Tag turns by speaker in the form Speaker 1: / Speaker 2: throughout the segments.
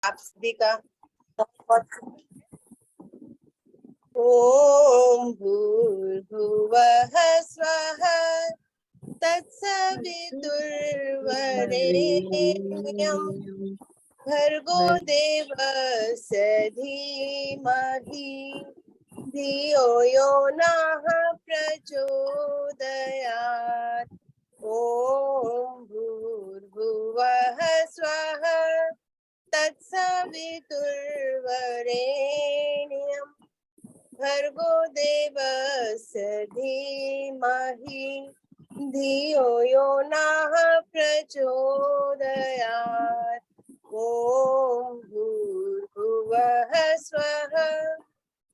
Speaker 1: आप सभी का बहुत ओम भूर्भुवः स्वः तत्सवितुर्वरेण्यं भर्गो देवस्य धीमहि धियो यो नः प्रचोदयात्। ओम भूर्भुवः स्वः तत्सवितुर्वरेण्यं भर्गो देवस्य धीमहि धियो यो नः प्रचोदयात्। ओम भूर्भुवः स्वः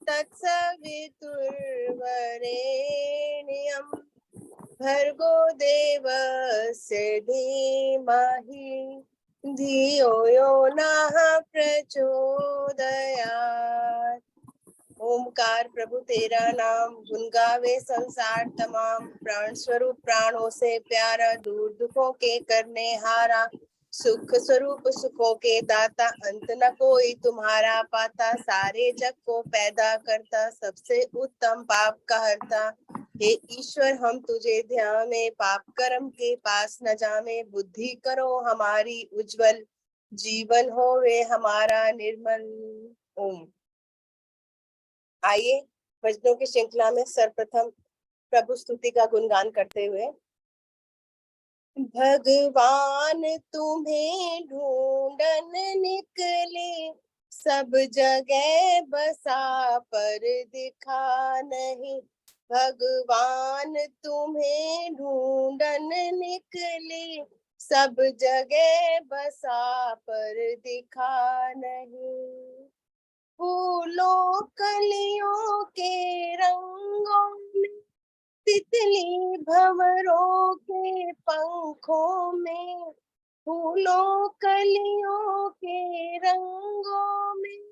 Speaker 1: तत्सवितुर्वरेण्यं भर्गो देवस्य धीमहि धियो यो नः प्रचोदयात्। ओमकार प्रभु तेरा नाम गुन गावे संसार तमाम, प्राण स्वरूप प्राणों से प्यारा, दूर दुखों के करने हारा, सुख स्वरूप सुखों के दाता, अंत न कोई तुम्हारा पाता, सारे जग को पैदा करता, सबसे उत्तम पाप का हरता। हे ईश्वर हम तुझे ध्यान में, पाप कर्म के पास न जामे, बुद्धि करो हमारी उज्जवल, जीवन होवे हमारा निर्मल। ओम। आइए भजनों की श्रृंखला में सर्वप्रथम प्रभु स्तुति का गुणगान करते हुए। भगवान तुम्हें ढूंढन निकले, सब जगह बसा पर दिखा नहीं। भगवान तुम्हें ढूंढन निकले, सब जगह बसा पर दिखा नहीं। फूलों कलियों के रंगों में, तितली भंवरों के पंखों में, फूलों कलियों के रंगों में,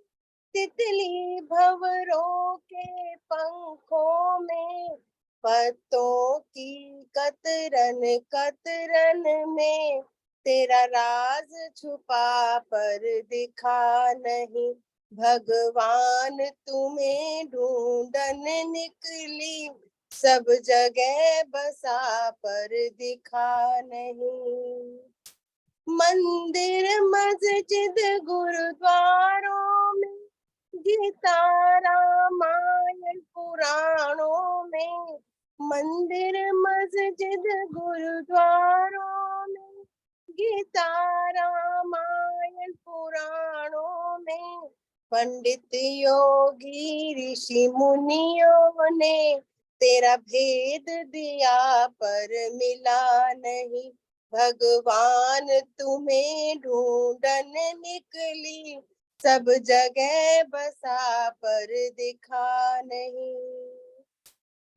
Speaker 1: तितली भंवरों के पंखों में, पत्तों की कतरन कतरन में, तेरा राज छुपा पर दिखा नहीं। भगवान तुम्हें ढूंढन निकली, सब जगह बसा पर दिखा नहीं। मंदिर मस्जिद गुरुद्वारों में, गीता रामायण पुराणों में, मंदिर मस्जिद गुरुद्वारों में, गीता रामायण पुराणों में, पंडित योगी ऋषि मुनियों ने तेरा भेद दिया पर मिला नहीं। भगवान तुम्हें ढूंढन निकली, सब जगह बसा पर दिखा नहीं।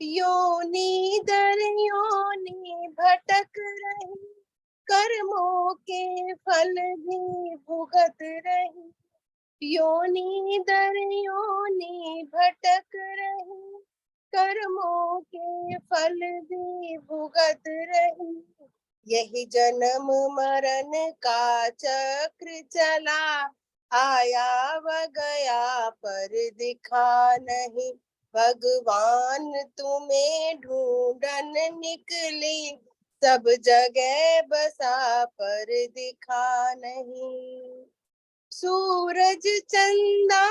Speaker 1: योनि दर योनि भटक रही, कर्मों के फल भी भुगत रही। योनि दर योनि भटक रही, कर्मों के फल भी भुगत रही। यही जन्म मरण का चक्र चला, आया व गया पर दिखा नहीं। भगवान तुम्हें ढूंढन निकली, सब जगह बसा पर दिखा नहीं। सूरज चंदा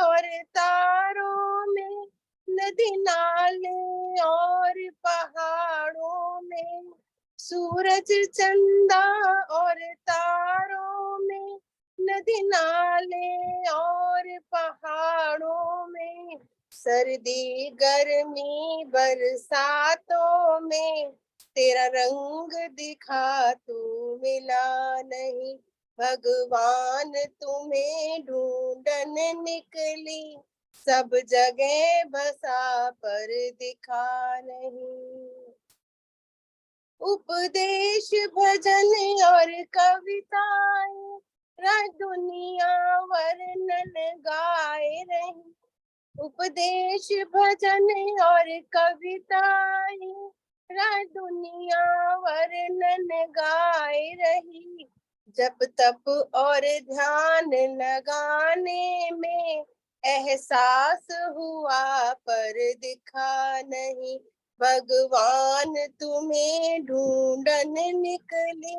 Speaker 1: और तारों में, नदी नाले और पहाड़ों में, सूरज चंदा और तारों में, नदी नाले और पहाड़ों में, सर्दी गर्मी बरसातों में, तेरा रंग दिखा तू मिला नहीं। भगवान तुम्हें ढूंढन निकली, सब जगह बसा पर दिखा नहीं। उपदेश भजन और कविताएं, राज दुनिया वर्णन गाए रही। उपदेश भजन और कविताएं, राज दुनिया वर्णन गाए रही। जप तप और ध्यान लगाने में एहसास हुआ पर दिखा नहीं। भगवान तुम्हें ढूंढन निकले,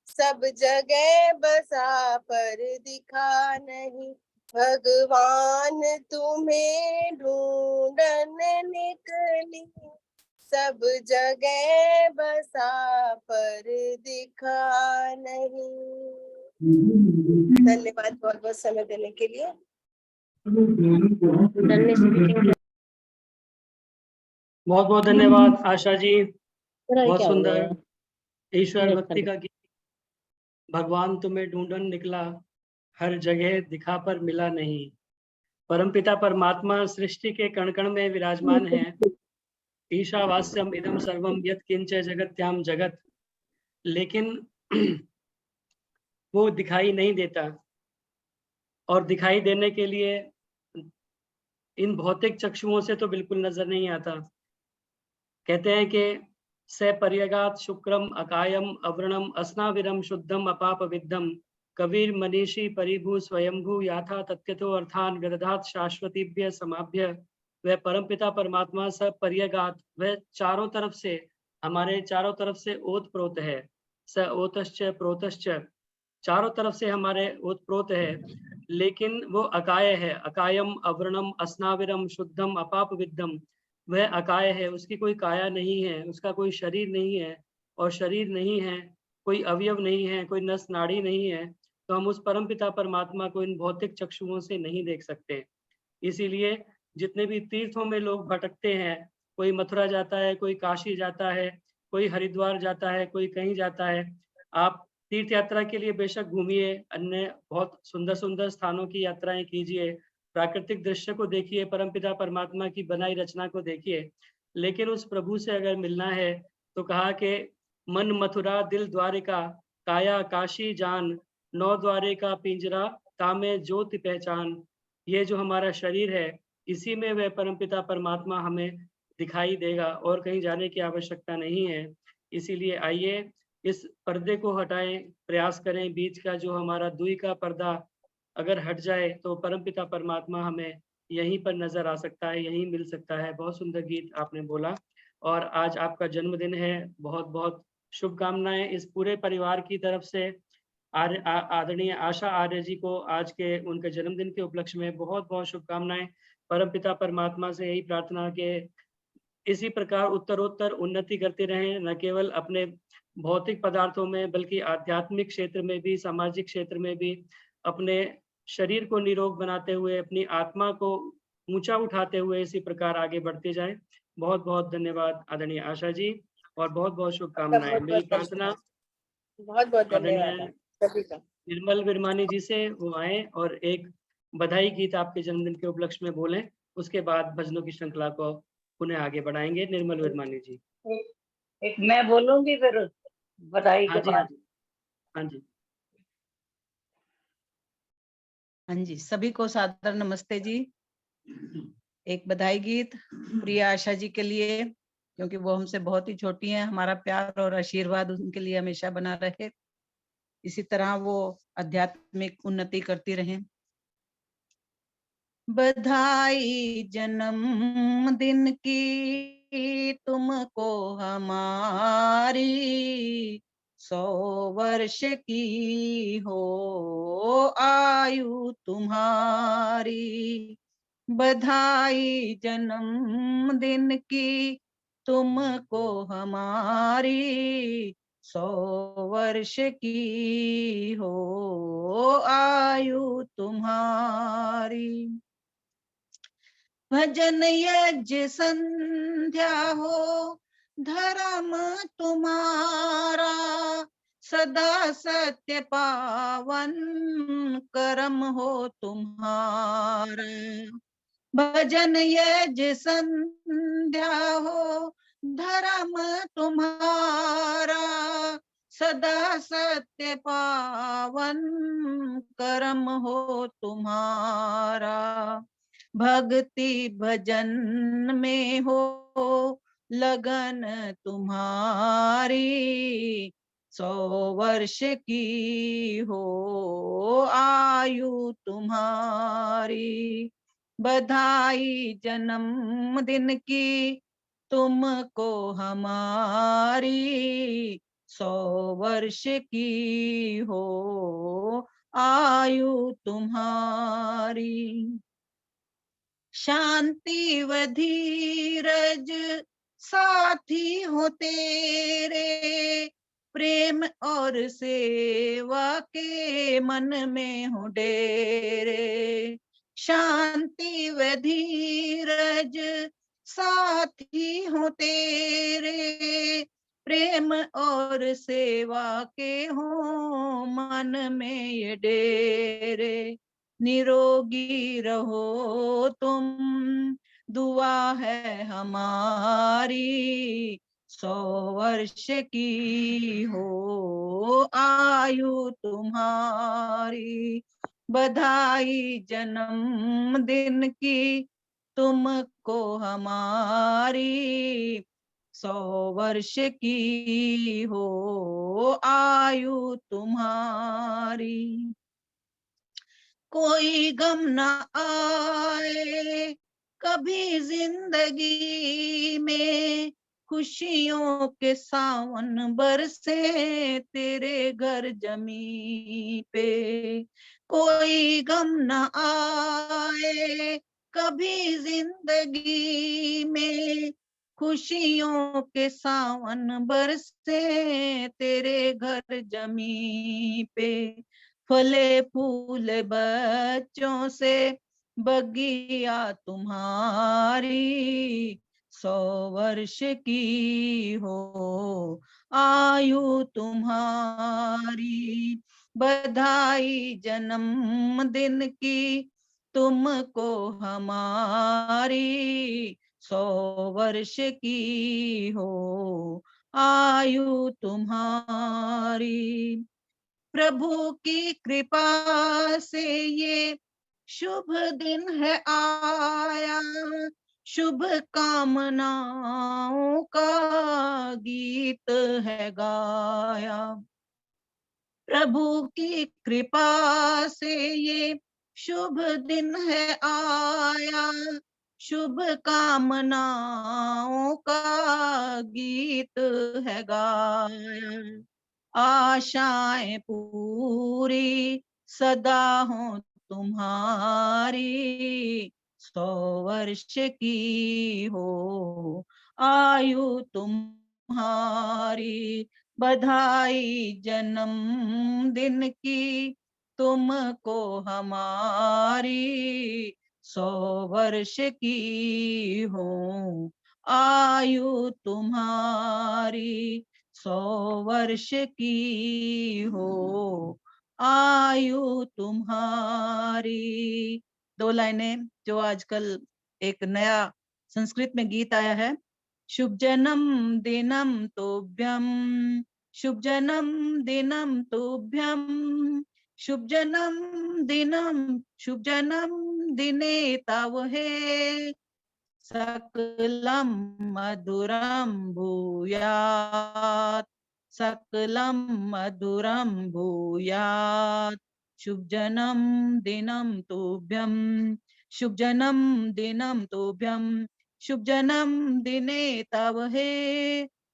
Speaker 1: सब जगह बसा पर दिखा नहीं। भगवान तुम्हें ढूंढन निकले, सब जगह बसा पर दिखा नहीं। धन्यवाद बहुत बहुत समय देने के लिए।
Speaker 2: बहुत बहुत धन्यवाद आशा जी, बहुत सुंदर ईश्वर भक्ति का गीत। भगवान तुम्हें ढूंढन निकला, हर जगह दिखा पर मिला नहीं। परमपिता परमात्मा सृष्टि के कण कण में विराजमान हैं। ईशावास्यम इदम सर्वम यत् किंच जगत्याम जगत, लेकिन वो दिखाई नहीं देता, और दिखाई देने के लिए इन भौतिक चक्षुओं से तो बिल्कुल नजर नहीं आता। कहते हैं कि स पर्यगात शुक्रम अकायम अव्रणम अस्नाविरम शुद्धम अपाप विद्धम कबीर मनीषी परिभू स्वयंभू याथा तथ्यतो अर्थान गदधात शाश्वतीभ्य समाभ्य। वह परमपिता परमात्मा स पर्यगात, वह चारों तरफ से, हमारे चारों तरफ से ओत प्रोत है। स ओतश्च प्रोतश्च, चारों तरफ से हमारे ओत प्रोत है, लेकिन वो अकाय है। अकायम अव्रणम अस्नाविरम शुद्धम अपाप विद्धम, वह अकाय है, उसकी कोई काया नहीं है, उसका कोई शरीर नहीं है, और शरीर नहीं है, कोई अवयव नहीं है, कोई नस नाड़ी नहीं है, तो हम उस परमपिता परमात्मा को इन भौतिक चक्षुओं से नहीं देख सकते। इसीलिए जितने भी तीर्थों में लोग भटकते हैं, कोई मथुरा जाता है, कोई काशी जाता है, कोई हरिद्वार जाता है, कोई कहीं जाता है, आप तीर्थ यात्रा के लिए बेशक घूमिए, अन्य बहुत सुंदर सुंदर स्थानों की यात्राएं कीजिए, प्राकृतिक दृश्य को देखिए, परमपिता परमात्मा की बनाई रचना को देखिए, लेकिन उस प्रभु से अगर मिलना है तो कहा कि मन मथुरा दिल द्वारिका, काया काशी जान, नौ द्वारे का पिंजरा, तामे ज्योति पहचान। ये जो हमारा शरीर है, इसी में वह परमपिता परमात्मा हमें दिखाई देगा, और कहीं जाने की आवश्यकता नहीं है। इसीलिए आइए इस पर्दे को हटाएं, प्रयास करें, बीच का जो हमारा दुई का पर्दा अगर हट जाए तो परमपिता परमात्मा हमें यहीं पर नजर आ सकता है, यहीं मिल सकता है। बहुत सुंदर गीत आपने बोला, और आज आपका जन्मदिन है, बहुत बहुत शुभकामनाएं इस पूरे परिवार की तरफ से। आदरणीय आशा आर्य जी को आज के उनके जन्मदिन के उपलक्ष्य में बहुत बहुत शुभकामनाएं। परमपिता परमात्मा से यही प्रार्थना कि इसी प्रकार उत्तरोत्तर उन्नति करते रहें, न केवल अपने भौतिक पदार्थों में बल्कि आध्यात्मिक क्षेत्र में भी, सामाजिक क्षेत्र में भी, अपने शरीर को निरोग बनाते हुए, अपनी आत्मा को ऊंचा उठाते हुए इसी प्रकार आगे बढ़ते जाएं। बहुत बहुत धन्यवाद आदरणीय आशा जी, और बहुत बहुत शुभकामनाएं। मेरी प्रार्थना
Speaker 1: बहुत बहुत धन्यवाद
Speaker 2: आदरणीय
Speaker 1: सभी का।
Speaker 2: निर्मल विरमानी जी से वो आए और एक बधाई गीत आपके जन्मदिन के उपलक्ष्य में बोलें, उसके बाद भजनों की श्रृंखला को पुनः आगे बढ़ाएंगे। निर्मल विरमानी जी।
Speaker 3: एक मैं बोलूंगी फिर बधाई
Speaker 2: हाँ
Speaker 3: के
Speaker 2: जी, हाँ
Speaker 3: बाद।
Speaker 2: जी, हाँ जी।
Speaker 4: हाँ जी, सभी को सादर नमस्ते जी। एक बधाई गीत प्रिया आशा जी के लिए, क्योंकि वो हमसे बहुत ही छोटी हैं। हमारा प्यार और आशीर्वाद उनके लिए हमेशा बना रहे, इसी तरह वो आध्यात्मिक उन्नति करती रहें। बधाई जन्मदिन की तुमको हमारी, 100 वर्ष की हो आयु तुम्हारी। बधाई जन्मदिन की तुमको हमारी, 100 वर्ष की हो आयु तुम्हारी। भजन यज्ञ संध्या हो धर्म तुम्हारा, सदा सत्य पावन कर्म हो तुम्हारा। भजन यज्ञ संध्या हो धर्म तुम्हारा, सदा सत्य पावन कर्म हो तुम्हारा। भक्ति भजन में हो लगन तुम्हारी, 100 वर्ष की हो आयु तुम्हारी। बधाई जन्मदिन की तुमको हमारी। 100 वर्ष की हो आयु तुम्हारी। शांति व धीरज साथी हो तेरे। प्रेम और सेवा के मन में हो डेरे। शांति व धीरज साथी हो तेरे। प्रेम और सेवा के हो मन में ये डेरे। निरोगी रहो तुम दुआ है हमारी। 100 वर्ष की हो आयु तुम्हारी। बधाई जन्मदिन की तुमको हमारी। 100 वर्ष की हो आयु तुम्हारी। कोई गम न आए कभी जिंदगी में। खुशियों के सावन बरसे तेरे घर जमी पे। कोई गम न आए कभी जिंदगी में। खुशियों के सावन बरसे तेरे घर जमी पे। फले फूल बच्चों से बगिया तुम्हारी। 100 वर्ष की हो आयु तुम्हारी। बधाई जन्मदिन की तुमको हमारी। 100 वर्ष की हो आयु तुम्हारी। प्रभु की कृपा से ये शुभ दिन है आया। शुभ कामनाओं का गीत है गाया। प्रभु की कृपा से ये शुभ दिन है आया। शुभ कामनाओं का गीत है गाया। आशाएं पूरी सदा हो तुम्हारी। 100 वर्ष की हो आयु तुम्हारी। बधाई जन्मदिन की तुमको हमारी। 100 वर्ष की हो आयु तुम्हारी। 100 वर्ष की हो आयु तुम्हारी। 2 लाइनें जो आजकल एक नया संस्कृत में गीत आया है। शुभ जन्म दिनम तुभ्यम। शुभ जन्म दिनम तुभ्यम। शुभ जन्म दिने तव हे। सकलम मधुरम भूयात्। सकलम मधुरम भूयात्। शुभ जन्म दिनम तुभ्यम। शुभ जन्म दिनम तुभ्यम। शुभ जन्म दिने तव हे।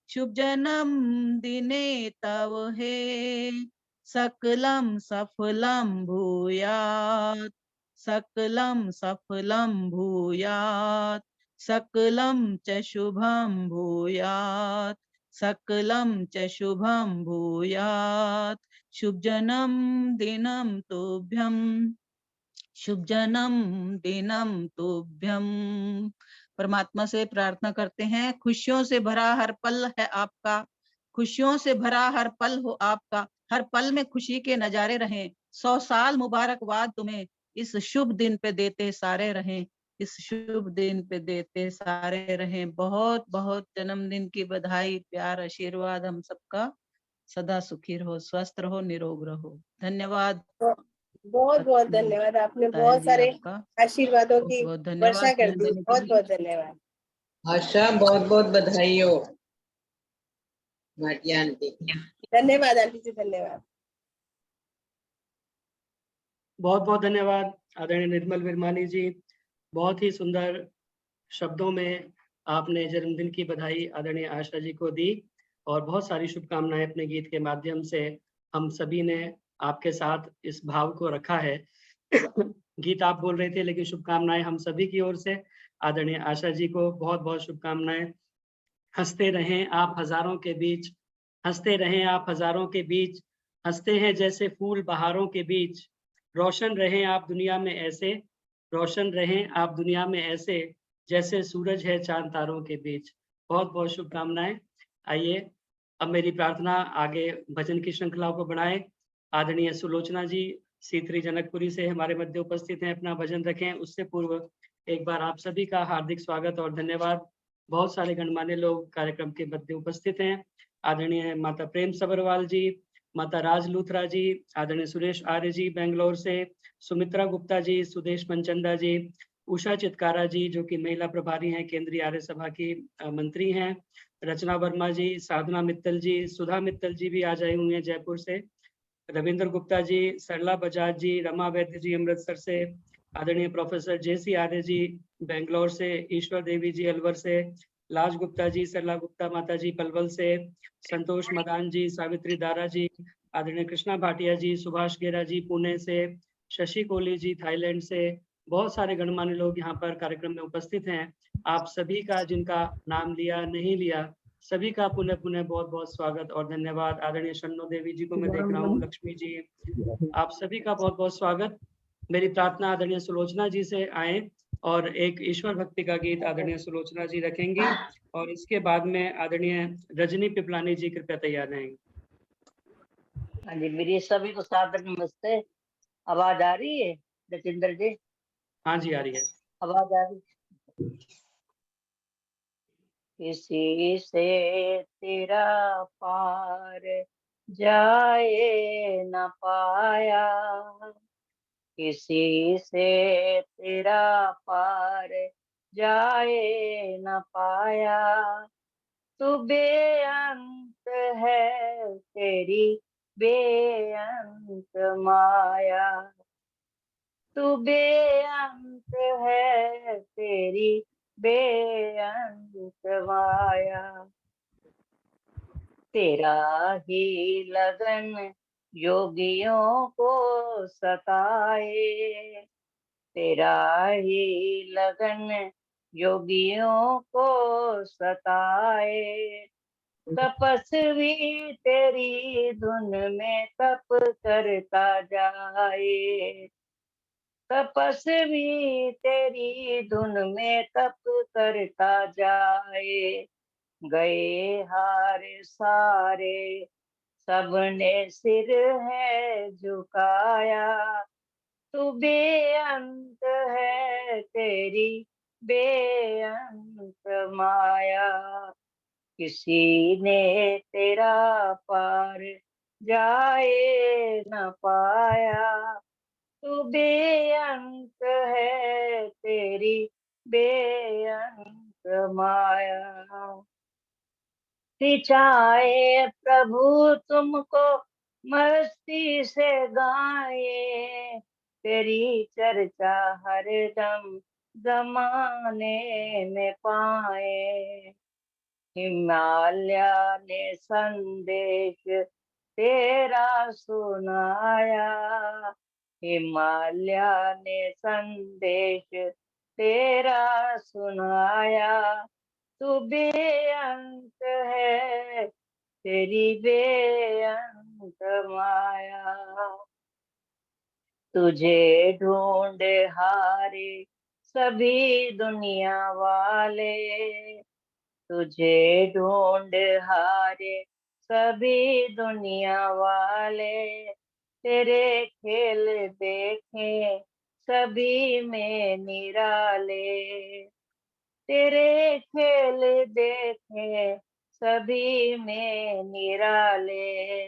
Speaker 4: शुभ जन्म दिने तव हे। सकलम सफलम भूयात्। सकलम सफलम भूयात्। सकलम च शुभम भूयात्। सकलम च शुभम भूयात्। शुभ जन्म दिनम तुभ्यम। शुभ जन्म दिनम तुभ्यम। परमात्मा से प्रार्थना करते हैं, खुशियों से भरा हर पल है आपका। खुशियों से भरा हर पल हो आपका। हर पल में खुशी के नजारे रहें। 100 साल मुबारकबाद तुम्हें इस शुभ दिन पे देते सारे रहें। इस शुभ दिन पे देते सारे रहें। बहुत बहुत जन्मदिन की बधाई, प्यार, आशीर्वाद हम सबका सदा सुखी रहो, स्वस्थ रहो, निरोग रहो। धन्यवाद।
Speaker 1: बहुत बहुत धन्यवाद। आपने बहुत सारे आशीर्वादों की
Speaker 4: बहुत
Speaker 1: वर्षा
Speaker 4: धन्यवाद।
Speaker 1: कर दी। बहुत बहुत धन्यवाद।
Speaker 5: आशा बहुत बहुत बधाई हो।
Speaker 1: भाटिया आंटी। धन्यवाद आंटी जी, धन्यवाद।
Speaker 2: बहुत बहुत धन्यवाद आदरणीय निर्मल विरमानी जी। बहुत ही सुंदर शब्दों में आपने जन्मदिन की बधाई आदरणीय आशा जी को दी और बहुत सारी शुभकामनाएं अपने गीत के माध्यम से हम सभी ने आपके साथ इस भाव को रखा है। गीत आप बोल रहे थे लेकिन शुभकामनाएं हम सभी की ओर से आदरणीय आशा जी को बहुत बहुत शुभकामनाएं। हंसते रहें आप हजारों के बीच, हंसते रहें आप हजारों के बीच, हंसते हैं जैसे फूल बहारों के बीच, रोशन रहें आप दुनिया में ऐसे, रोशन रहें आप दुनिया में ऐसे जैसे सूरज है चांद तारों के बीच। बहुत बहुत शुभकामनाएं। आइए अब मेरी प्रार्थना आगे भजन की श्रृंखलाओं को बढ़ाएं। आदरणीय सुलोचना जी C3 जनकपुरी से हमारे मध्य उपस्थित हैं, अपना भजन रखें। उससे पूर्व एक बार आप सभी का हार्दिक स्वागत और धन्यवाद। बहुत सारे गणमान्य लोग कार्यक्रम के मध्य उपस्थित हैं। आदरणीय माता प्रेम सबरवाल जी, माता राज लूथरा जी, आदरणीय सुरेश आर्य जी बेंगलोर से, सुमित्रा गुप्ता जी, सुदेश मनचंदा जी, उषा चितकारा जी जो कि महिला प्रभारी हैं, केंद्रीय आर्य सभा की मंत्री हैं, रचना वर्मा जी, साधना मित्तल जी, सुधा मित्तल जी भी आज आए हुए हैं जयपुर से, रविंद्र गुप्ता जी, सरला बजाज जी, रमा वैद्य जी अमृतसर से, आदरणीय प्रोफेसर JC आर्य जी बेंगलोर से, ईश्वर देवी जी अलवर से, लाज गुप्ता जी, सरला गुप्ता माता जी पलवल से, संतोष मदान जी, सावित्री दारा जी, आदरणीय कृष्णा भाटिया जी, सुभाष गेरा जी पुणे से, शशि कोहली जी थाईलैंड से। बहुत सारे गणमान्य लोग यहाँ पर कार्यक्रम में उपस्थित हैं। आप सभी का जिनका नाम लिया नहीं लिया सभी का पुनः पुनः बहुत बहुत स्वागत और धन्यवाद। आदरणीय शन्नो देवी जी को मैं देख रहा हूँ, लक्ष्मी जी, आप सभी का बहुत बहुत स्वागत। मेरी प्रार्थना आदरणीय सुलोचना जी से आए और एक ईश्वर भक्ति का गीत आदरणीय सुलोचना जी रखेंगी और इसके बाद में आदरणीय रजनी पिपलानी जी कृपया तैयार रहेंगे।
Speaker 3: हाँ जी, मेरी सभी को सादर नमस्ते। आवाज आ रही है जतिंदर जी?
Speaker 2: हाँ जी आ रही है।
Speaker 3: आवाज आ रही है। किसी से तेरा पार जाए न पाया, किसी से तेरा पार जाए न पाया, तू बेअंत है तेरी बेअंत माया, तू बेअंत है तेरी बेअंत माया, तेरा ही लगन योगियों को सताए, तेरा ही लगन योगियों को सताए, तपस्वी तेरी धुन में तप करता जाए, तपस्वी तेरी धुन में तप करता जाए, गए हारे सारे सबने सिर है झुकाया, तू बेअंत है तेरी बेअंत माया, किसी ने तेरा पार जाए न पाया, तू बेअंत है तेरी बेअंत माया, सिंचाए प्रभु तुमको मस्ती से गाए, तेरी चर्चा हर दम जमाने में पाए, हिमालय ने संदेश तेरा सुनाया, हिमालय ने संदेश तेरा सुनाया, तू बेअंत है तेरी बेअंत माया, तुझे ढूंढ हारे सभी दुनिया वाले, तुझे ढूंढ हारे सभी दुनिया वाले, तेरे खेल देखे सभी में निराले, तेरे खेल देखे सभी में निराले,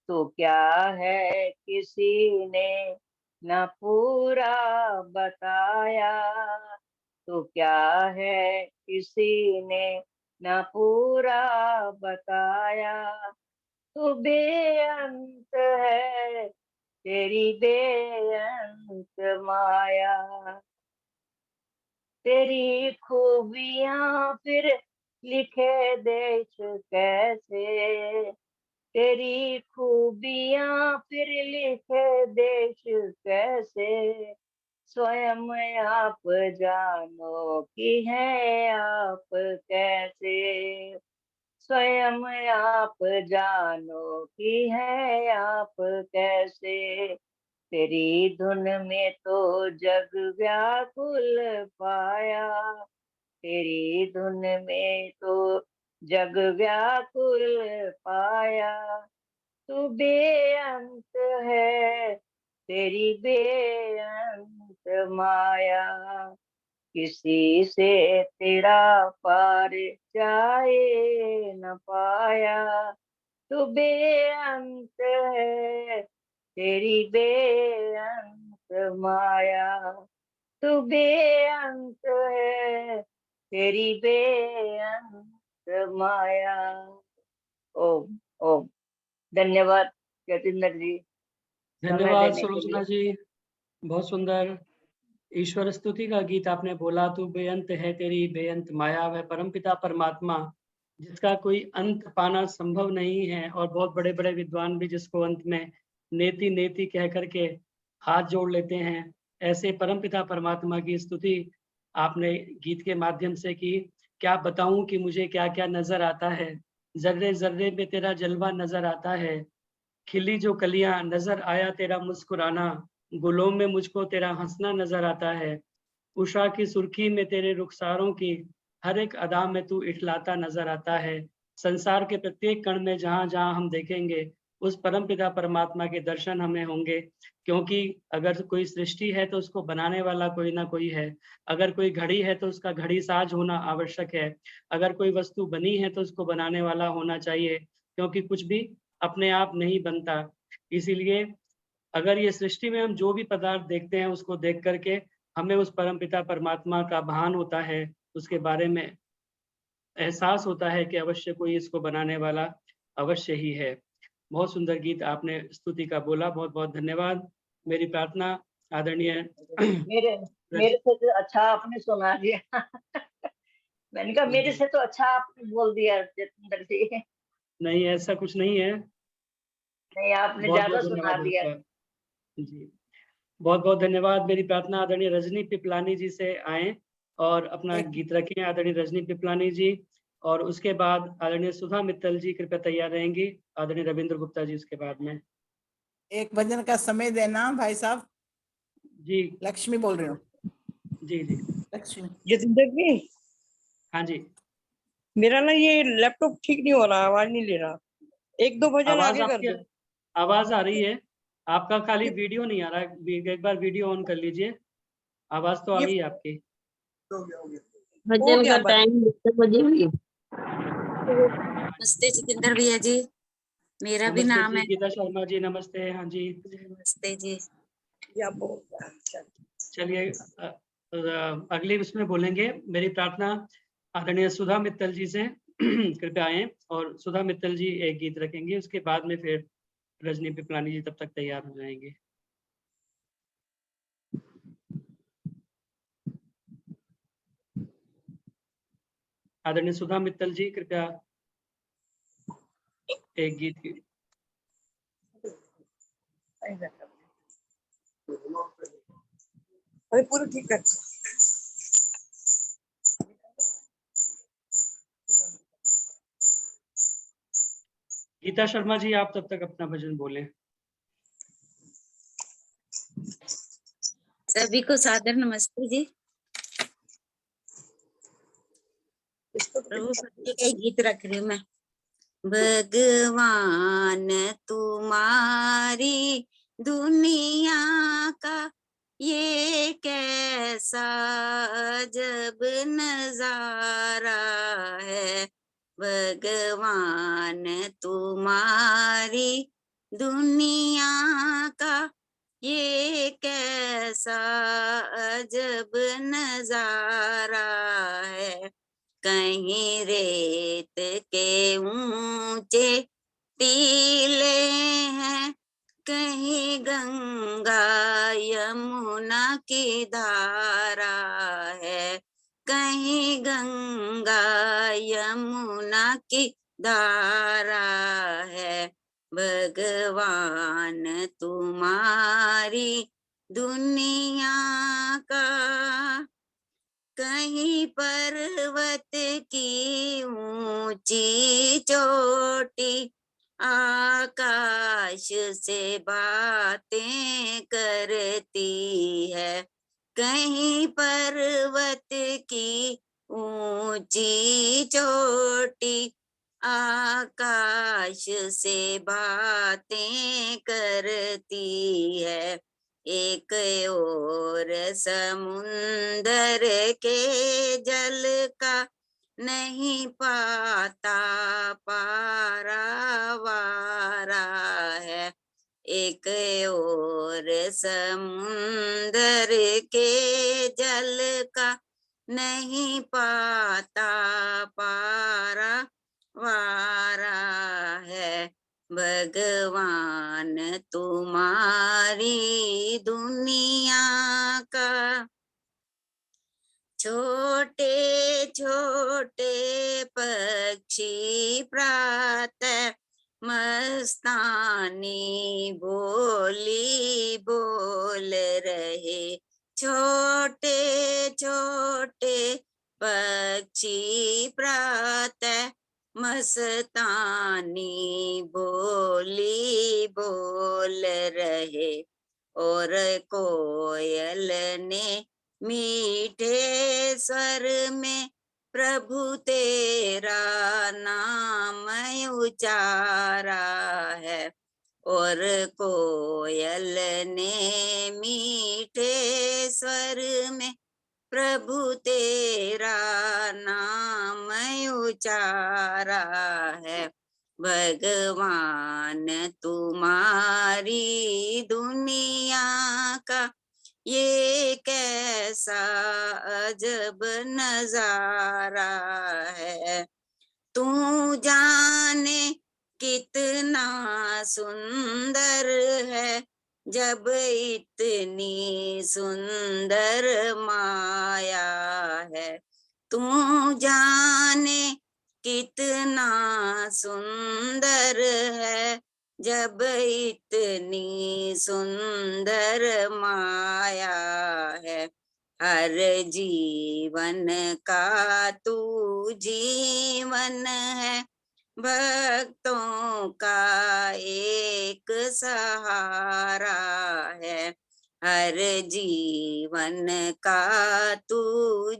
Speaker 3: तू क्या है किसी ने न पूरा बताया, तू क्या है किसी ने न पूरा बताया। तू बेअंत है तेरी बेअंत माया। तेरी खूबियां फिर लिखे देश कैसे। तेरी खूबियां फिर लिखे देश कैसे। स्वयं आप जानो कि है आप कैसे। स्वयं आप जानो कि है आप कैसे। तेरी धुन में तो जग व्याकुल पाया। तेरी धुन में तो जग व्याकुल पाया। तू बेअंत है तेरी बेअंत माया। किसी से तेरा पार जाए न पाया। तू बेअंत है तेरी बेअंत माया। तू बेअंत है तेरी बेअंत माया। ओम ओम। धन्यवाद जतिंदर जी समय
Speaker 2: धन्यवाद
Speaker 3: देने के
Speaker 2: सुलोचना
Speaker 3: लिए।
Speaker 2: जी, बहुत सुंदर ईश्वर स्तुति का गीत आपने बोला। तू बेअंत है तेरी बेअंत माया, वह परमपिता परमात्मा जिसका कोई अंत पाना संभव नहीं है, और बहुत बड़े बड़े विद्वान भी जिसको अंत में नेति नेति कह करके हाथ जोड़ लेते हैं, ऐसे परमपिता परमात्मा की स्तुति आपने गीत के माध्यम से की। क्या बताऊं कि मुझे क्या क्या नजर आता है, जर्रे जर्रे में तेरा जलवा नजर आता है। खिली जो कलियां नजर आया तेरा मुस्कुराना, गुलों में मुझको तेरा हंसना नजर आता है। उषा की सुर्खी में तेरे रुखसारों की हर एक अदा में तू इठलाता नजर आता है। संसार के प्रत्येक कण में जहां जहां हम देखेंगे उस परमपिता परमात्मा के दर्शन हमें होंगे, क्योंकि अगर कोई सृष्टि है तो उसको बनाने वाला कोई ना कोई है। अगर कोई घड़ी है तो उसका घड़ी साज होना आवश्यक है। अगर कोई वस्तु बनी है तो उसको बनाने वाला होना चाहिए, क्योंकि कुछ भी अपने आप नहीं बनता। इसीलिए अगर ये सृष्टि में हम जो भी पदार्थ देखते हैं उसको देख करके हमें उस परमपिता परमात्मा का भान होता है, उसके बारे में एहसास होता है कि अवश्य कोई इसको बनाने वाला अवश्य ही है। बहुत सुंदर गीत आपने स्तुति का बोला, बहुत बहुत धन्यवाद। मेरी प्रार्थना आदरणीय
Speaker 3: मेरे मेरे से तो अच्छा आपने सुना दिया। मैंने कहा मेरे से तो अच्छा आपने बोल दिया जतिंदर जी।
Speaker 2: नहीं, ऐसा कुछ नहीं है।
Speaker 3: नहीं आपने
Speaker 2: बहुत
Speaker 3: ज्यादा
Speaker 2: बहुत
Speaker 3: सुना
Speaker 2: धन्यवाद
Speaker 3: दिया।
Speaker 2: आपका जी। बहुत बहुत धन्यवाद। मेरी प्रार्थना आदरणीय रजनी पिपलानी जी से आए और अपना गीत रखें। आदरणीय रजनी पिपलानी जी, और उसके बाद आदरणीय सुधा मित्तल जी कृपया तैयार रहेंगी। आदरणीय रविंद्र गुप्ता जी उसके बाद में।
Speaker 5: एक भजन का समय देना भाई साहब।
Speaker 2: जी
Speaker 5: लक्ष्मी बोल रही हूँ।
Speaker 2: जी जी
Speaker 5: लक्ष्मी
Speaker 6: जतिंदर जी,
Speaker 2: हाँ जी।
Speaker 6: मेरा ना ये लैपटॉप ठीक नहीं हो रहा, आवाज नहीं ले रहा। एक दो भजन
Speaker 2: आवाज
Speaker 6: आगे कर
Speaker 2: आपकी
Speaker 6: दो।
Speaker 2: आवाज आ रही है, आपका खाली वीडियो नहीं आ रहा है। एक बार वीडियो ऑन कर लीजिए, आवाज तो आ
Speaker 6: ये
Speaker 2: गई आपकी।
Speaker 6: हो
Speaker 7: भजन
Speaker 6: गया
Speaker 7: का
Speaker 6: बस।
Speaker 7: टाइम मुझे भी।
Speaker 2: हाँ
Speaker 7: नमस्ते जितेंद्र भैया जी, मेरा भी
Speaker 2: नमस्ते
Speaker 7: नाम
Speaker 2: जी
Speaker 7: है।
Speaker 2: गीता शर्मा जी, नमस्ते। हाँ जी
Speaker 7: नमस्ते जी।
Speaker 6: या बोल रहा है, चल।
Speaker 2: चलिए अगली उसमें बोलेंगे। मेरी प्रार्थना आदरणीय सुधा मित्तल जी से कृपया आए, और सुधा मित्तल जी एक गीत रखेंगे, उसके बाद में फिर रजनी पिपलानी जी तब तक तैयार हो जाएंगे। आदरणीय सुधा मित्तल जी कृपया एक गीत की।
Speaker 6: अरे पूरा ठीक कर।
Speaker 2: गीता शर्मा जी आप तब तक अपना भजन बोलें।
Speaker 7: सभी को सादर नमस्ते जी। प्रभु भक्ति का गीत रख रही हूँ मैं। भगवान तुम्हारी दुनिया का ये कैसा जब नजारा है। भगवान तुम्हारी दुनिया का ये कैसा अजब नजारा है। कहीं रेत के ऊंचे टीले हैं, कहीं गंगा यमुना की धारा है, कहीं गंगा यमुना की धारा है। भगवान तुम्हारी दुनिया का, कहीं पर्वत की ऊंची चोटी आकाश से बातें करती है, कहीं पर्वत की ऊंची चोटी आकाश से बातें करती है। एक ओर समुंदर के जल का नहीं पाता पारावारा है, एक ओर समुंदर के जल का नहीं पाता पारा वारा है। भगवान तुम्हारी दुनिया का, छोटे छोटे पक्षी प्रातः मस्तानी बोली बोल रहे, छोटे छोटे पक्षी प्रातः मस्तानी बोली बोल रहे, और कोयल ने मीठे स्वर में प्रभु तेरा नाम उचारा है, और कोयल ने मीठे स्वर में प्रभु तेरा नाम उचारा है। भगवान तुम्हारी दुनिया का ये कैसा अजब नजारा है। तू जाने कितना सुंदर है, जब इतनी सुंदर माया है। तू जाने कितना सुंदर है, जब इतनी सुंदर माया है। हर जीवन का तू जीवन है, भक्तों का एक सहारा है। हर जीवन का तू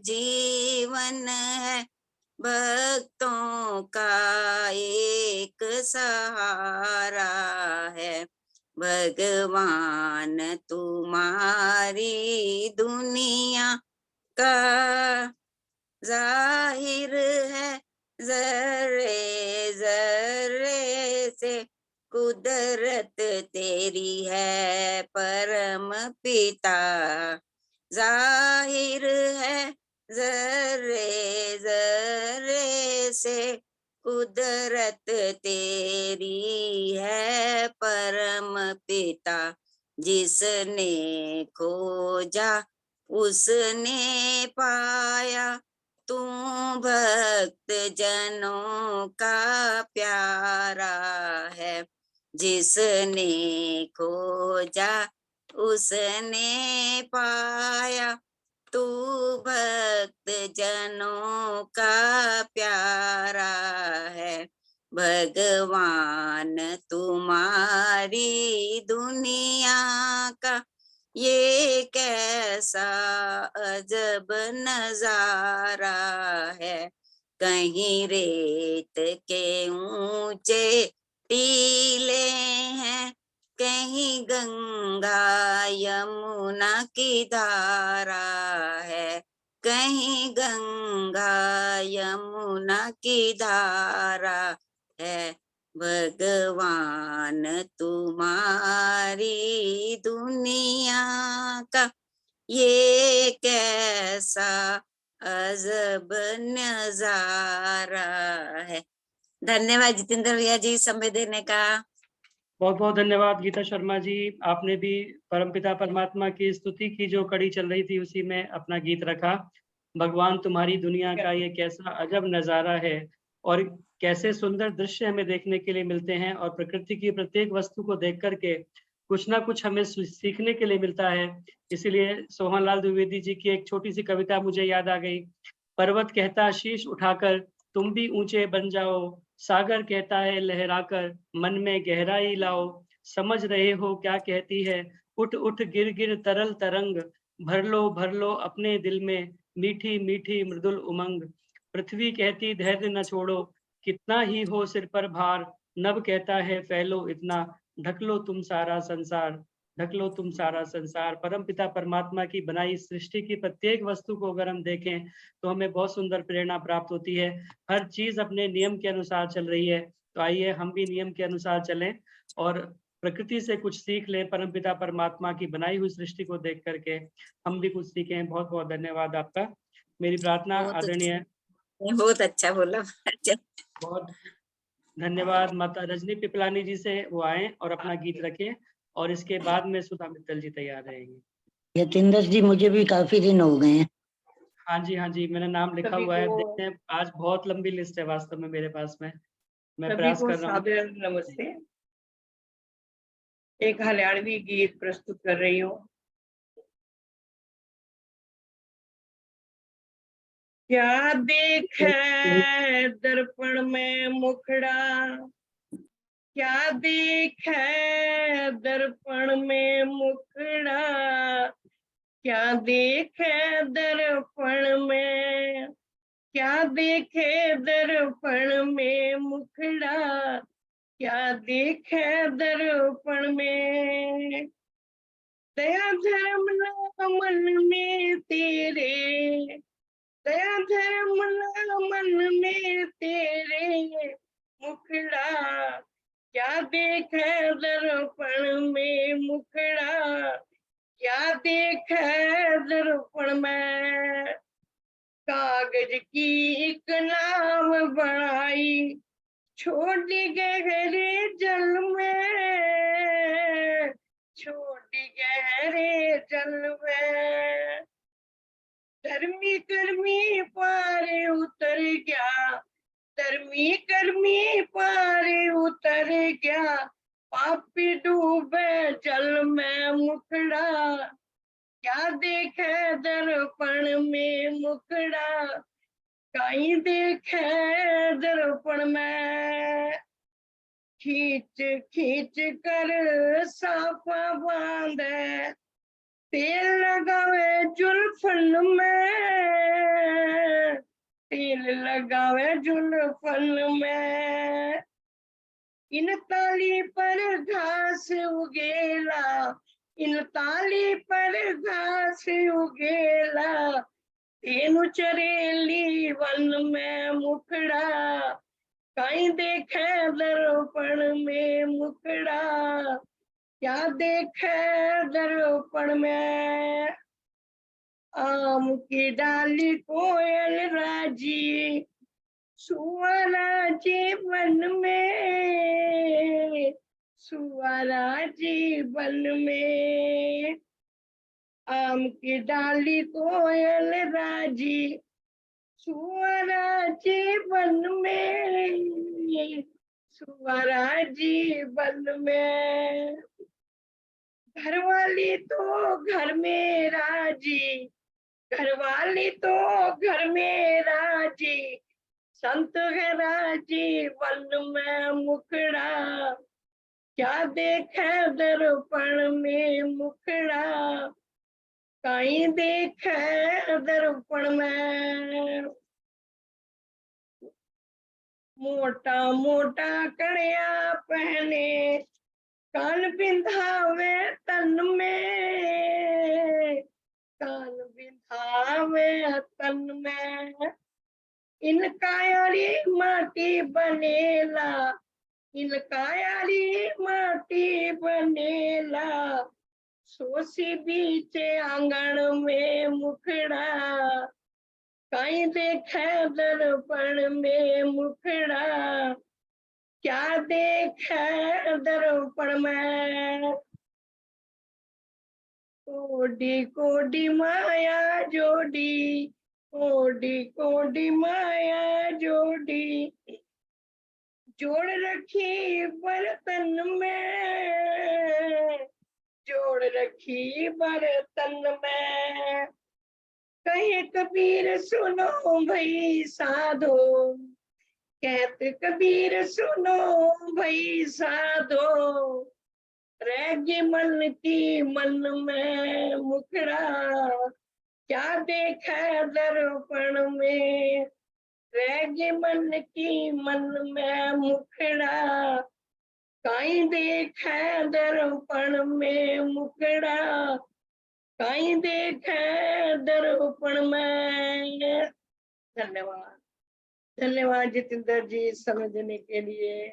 Speaker 7: जीवन है, भक्तों का एक सहारा है। भगवान तुम्हारी दुनिया का जाहिर है, जर्रे जर्रे से कुदरत तेरी है परम पिता। जाहिर है जर्रे जर्रे से कुदरत तेरी है परम पिता। जिसने खोजा उसने पाया, तू भक्त जनों का प्यारा है। जिसने खोजा उसने पाया, तू भक्त जनों का प्यारा है। भगवान तुम्हारी दुनिया का ये कैसा अजब नजारा है। कहीं रेत के ऊंचे टीले हैं, कहीं गंगा यमुना की धारा है, कहीं गंगा यमुना की धारा है। भगवान तुम्हारी दुनिया का ये कैसा अजब नजारा है। धन्यवाद जितेंद्र भैया जी समय देने का।
Speaker 2: बहुत बहुत धन्यवाद गीता शर्मा जी। आपने भी परमपिता परमात्मा की स्तुति की जो कड़ी चल रही थी उसी में अपना गीत रखा। भगवान तुम्हारी दुनिया का ये कैसा अजब नजारा है, और कैसे सुंदर दृश्य हमें देखने के लिए मिलते हैं, और प्रकृति की प्रत्येक वस्तु को देख करके कुछ ना कुछ हमें सीखने के लिए मिलता है। इसीलिए सोहनलाल द्विवेदी जी की एक छोटी सी कविता मुझे याद आ गई। पर्वत कहता शीश उठाकर तुम भी ऊंचे बन जाओ, सागर कहता है लहराकर मन में गहराई लाओ, समझ रहे हो क्या कहती है उठ उठ गिर गिर तरल तरंग, भर लो अपने दिल में मीठी मीठी मृदुल उमंग। पृथ्वी कहती धैर्य न छोड़ो, कितना ही हो सिर पर भार, नभ कहता है फैलो इतना, ढक लो तुम सारा संसार, ढक लो तुम सारा संसार। परमपिता परमात्मा की बनाई सृष्टि की प्रत्येक वस्तु को अगर हम देखें तो हमें बहुत सुंदर प्रेरणा प्राप्त होती है। हर चीज अपने नियम के अनुसार चल रही है, तो आइए हम भी नियम के अनुसार चलें और प्रकृति से कुछ सीख लें। परमपिता परमात्मा की बनाई हुई सृष्टि को देख करके हम भी कुछ सीखें। बहुत बहुत धन्यवाद आपका। मेरी प्रार्थना आदरणीय,
Speaker 7: बहुत अच्छा बोला।
Speaker 2: बहुत धन्यवाद माता रजनी पिपलानी जी से वो आए और अपना गीत रखें, और इसके बाद में सुधा मित्तल जी तैयार रहेंगे।
Speaker 8: यतीन्द्र जी मुझे भी काफी दिन हो गए हैं।
Speaker 2: हाँ जी, मैंने नाम लिखा
Speaker 6: सभी
Speaker 2: हुआ है।
Speaker 6: को-
Speaker 2: देखते हैं, आज बहुत लंबी लिस्ट है वास्तव में मेरे पास में, मैं
Speaker 6: सभी
Speaker 2: प्रयास
Speaker 6: को
Speaker 2: कर रहा हूँ।
Speaker 6: सादर नमस्ते। एक हरियाणवी गीत प्रस्तुत कर रही हूँ। क्या देखे दर्पण में मुखड़ा, क्या देखे दर्पण में मुखड़ा, क्या देखे दर्पण में, क्या देखे दर्पण में मुखड़ा, क्या देखे दर्पण में। दया धर्म ना मन में तेरे, दया धर्म ना मन में तेरे मुखड़ा, क्या देखे दर्पण में मुखड़ा, क्या देखे दर्पण में। कागज की एक नाव बनाई, छोड़ गहरे जल में, छोड़ गहरे जल में। धर्मी कर्मी पार उतर गया, धर्मी कर्मी पार उतर गया, पापी डूबे जल में मुखड़ा, क्या देखे दर्पण में मुखड़ा, कहीं देखे दर्पण में। खींच खींच कर साफा बांधे, तेल लगावे जुल्फन में, तेल लगावे जुल्फन में। इन ताली पर घास उगेला, इन ताली पर घास उगेला, तेनु चरेली वन में मुखड़ा, कहीं देखे दर्पण में मुखड़ा, क्या देखे दर्पण में। आम की डाली कोयल राजी, सुअरा जीवन में, सुअरा जीवन में। आम की डाली कोयल राजी, सुअरा जीवन में, सुअरा जीवन में। घरवाली तो घर में राजी, घरवाली तो घर में राजी, संत है राजी वन में मुखड़ा, क्या देखे दर्पण में मुखड़ा, कहीं देखे दर्पण में। मोटा मोटा कड़िया पहने, कान बिंधावे तन में, कान बिंधावे तन में। इनका यारी माटी बनेला, इनका यारी माटी बनेला, सोसी बीचे आंगन में मुखड़ा, कहीं देखे दर्पण में मुखड़ा, क्या देखे दर्पण में। कोटि कोटि माया जोड़ी, कोटि कोटि माया जोड़ी, जोड़ रखी बर्तन में, जोड़ रखी बर्तन में। कहे कबीर सुनो भाई साधो, कहते कबीर सुनो भाई साधो, रहेगी मन की मन में मुखड़ा, क्या देखा दर्पण में। रहेगी मन की मन में मुखड़ा, कहीं देखा दर्पण में मुखड़ा, कहीं देखा दर्पण में। धन्यवाद, धन्यवाद जितेंद्र जी समय देने के लिए।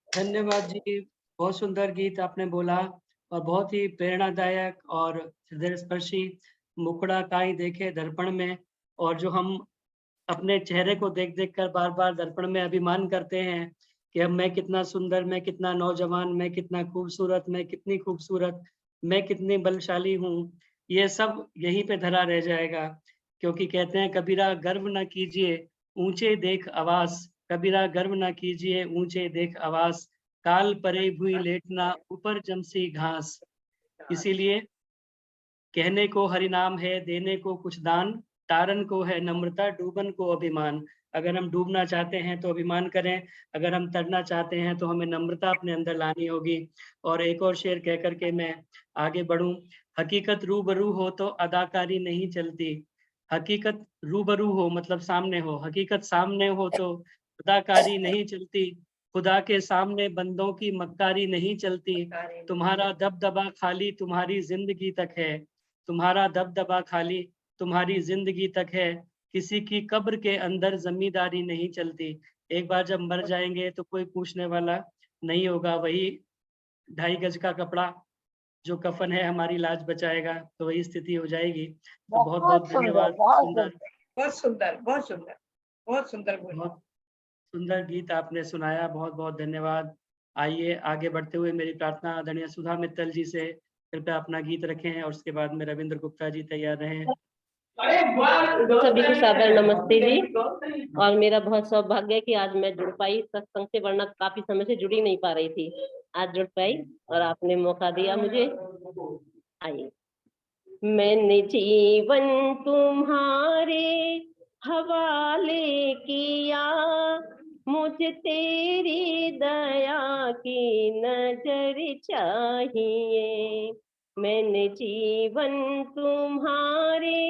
Speaker 2: धन्यवाद जी, बहुत सुंदर गीत आपने बोला और बहुत ही प्रेरणादायक और हृदयस्पर्शी। मुखड़ा काई देखे दर्पण में, और जो हम अपने चेहरे को देख देख कर बार बार दर्पण में अभिमान करते हैं कि अब मैं कितना सुंदर, मैं कितना नौजवान, मैं कितना खूबसूरत, मैं कितनी खूबसूरत, मैं कितनी बलशाली हूँ, ये सब यहीं पे धरा रह जाएगा। क्योंकि कहते हैं कबीरा गर्व न कीजिए ऊंचे देख आवास, कबीरा गर्व न कीजिए ऊंचे देख आवास, काल परे भुई लेटना ऊपर जमसी घास। इसीलिए कहने को हरि नाम है, देने को कुछ दान, तारन को है नम्रता, डूबन को अभिमान। अगर हम डूबना चाहते हैं तो अभिमान करें, अगर हम तरना चाहते हैं तो हमें नम्रता अपने अंदर लानी होगी। और एक और शेर कह करके मैं आगे बढ़ूं। हकीकत रूबरू हो तो अदाकारी नहीं चलती, हकीकत रूबरू हो मतलब सामने हो, हकीकत सामने हो तो अदाकारी नहीं चलती, खुदा के सामने बंदों की मक्कारी नहीं चलती, तुम्हारा दबदबा खाली तुम्हारी जिंदगी तक है, तुम्हारा दबदबा खाली तुम्हारी जिंदगी तक है, किसी की कब्र के अंदर जमींदारी नहीं चलती। एक बार जब मर जाएंगे तो कोई पूछने वाला नहीं होगा, वही 2.5 गज का कपड़ा जो कफन है हमारी लाज बचाएगा, तो वही स्थिति हो जाएगी। तो बहुत बहुत धन्यवाद। सुंदर,
Speaker 6: बहुत सुंदर, बहुत सुंदर, बहुत सुंदर बोला।
Speaker 2: बहुत सुंदर गीत आपने सुनाया, बहुत बहुत धन्यवाद। आइए आगे बढ़ते हुए मेरी प्रार्थना आदरणीय सुधा मित्तल जी से, कृपया अपना गीत रखें और उसके बाद में रविंद्र गुप्ता जी तैयार रहें।
Speaker 9: सभी को सादर नमस्ते जी। और मेरा बहुत सौभाग्य है कि आज मैं जुड़ पाई सत्संग से, वरना काफी समय से जुड़ी नहीं पा रही थी, आज जुड़ पाई और आपने मौका दिया मुझे। आइए। मैंने जीवन तुम्हारे हवाले किया, मुझे तेरी दया की नजर चाहिए। मैंने जीवन तुम्हारे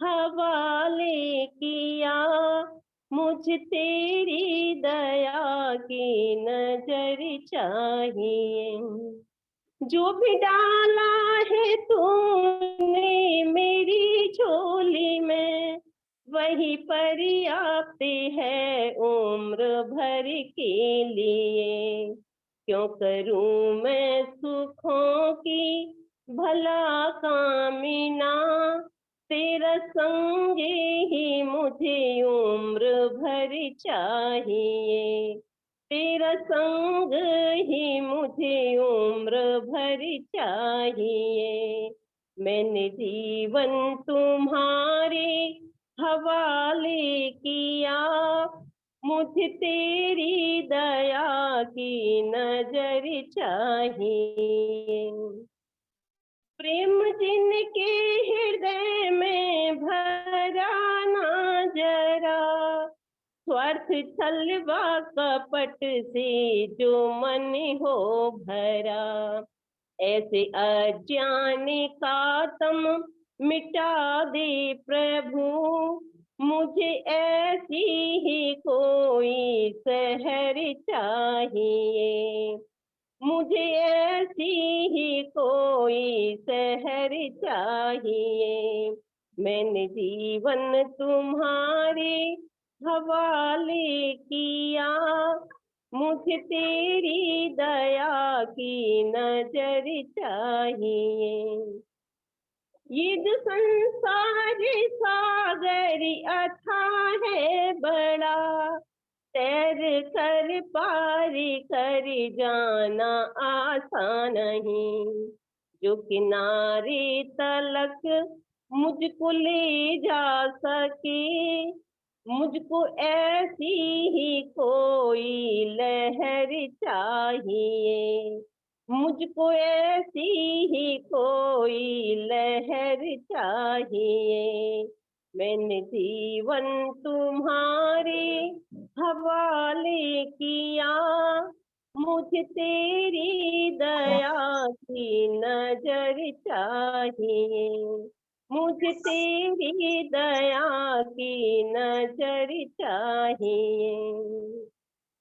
Speaker 9: हवाले किया, मुझे तेरी दया की नजर चाहिए। जो भी डाला है तूने मेरी झोली में, वही पर्याप्त है उम्र भर के लिए। क्यों करूं मैं सुखों की भला कामना, तेरा संग ही मुझे उम्र भर चाहिए, तेरा संग ही मुझे उम्र भर चाहिए। मैंने जीवन तुम्हारे हवाले किया, मुझे तेरी दया की नजर चाहिए। प्रेम जिनके हृदय में भरा ना जरा, स्वार्थ छलवा कपट से जो मन हो भरा, ऐसे अज्ञानी का तम मिटा दे प्रभु, मुझे ऐसी ही कोई सहर चाहिए, मुझे ऐसी ही कोई सहर चाहिए। मैंने जीवन तुम्हारे हवाले किया, मुझे तेरी दया की नजर चाहिए। ये जो संसार सागर अथाह है बड़ा, तैर कर पार कर जाना आसान नहीं। जो किनारे तलक मुझको ले जा सके, मुझको ऐसी ही कोई लहर चाहिए। मुझको ऐसी ही कोई लहर चाहिए। मैंने जीवन तुम्हारे हवाले किया, मुझे तेरी दया की नजर चाहिए। मुझे तेरी दया की नजर चाहिए।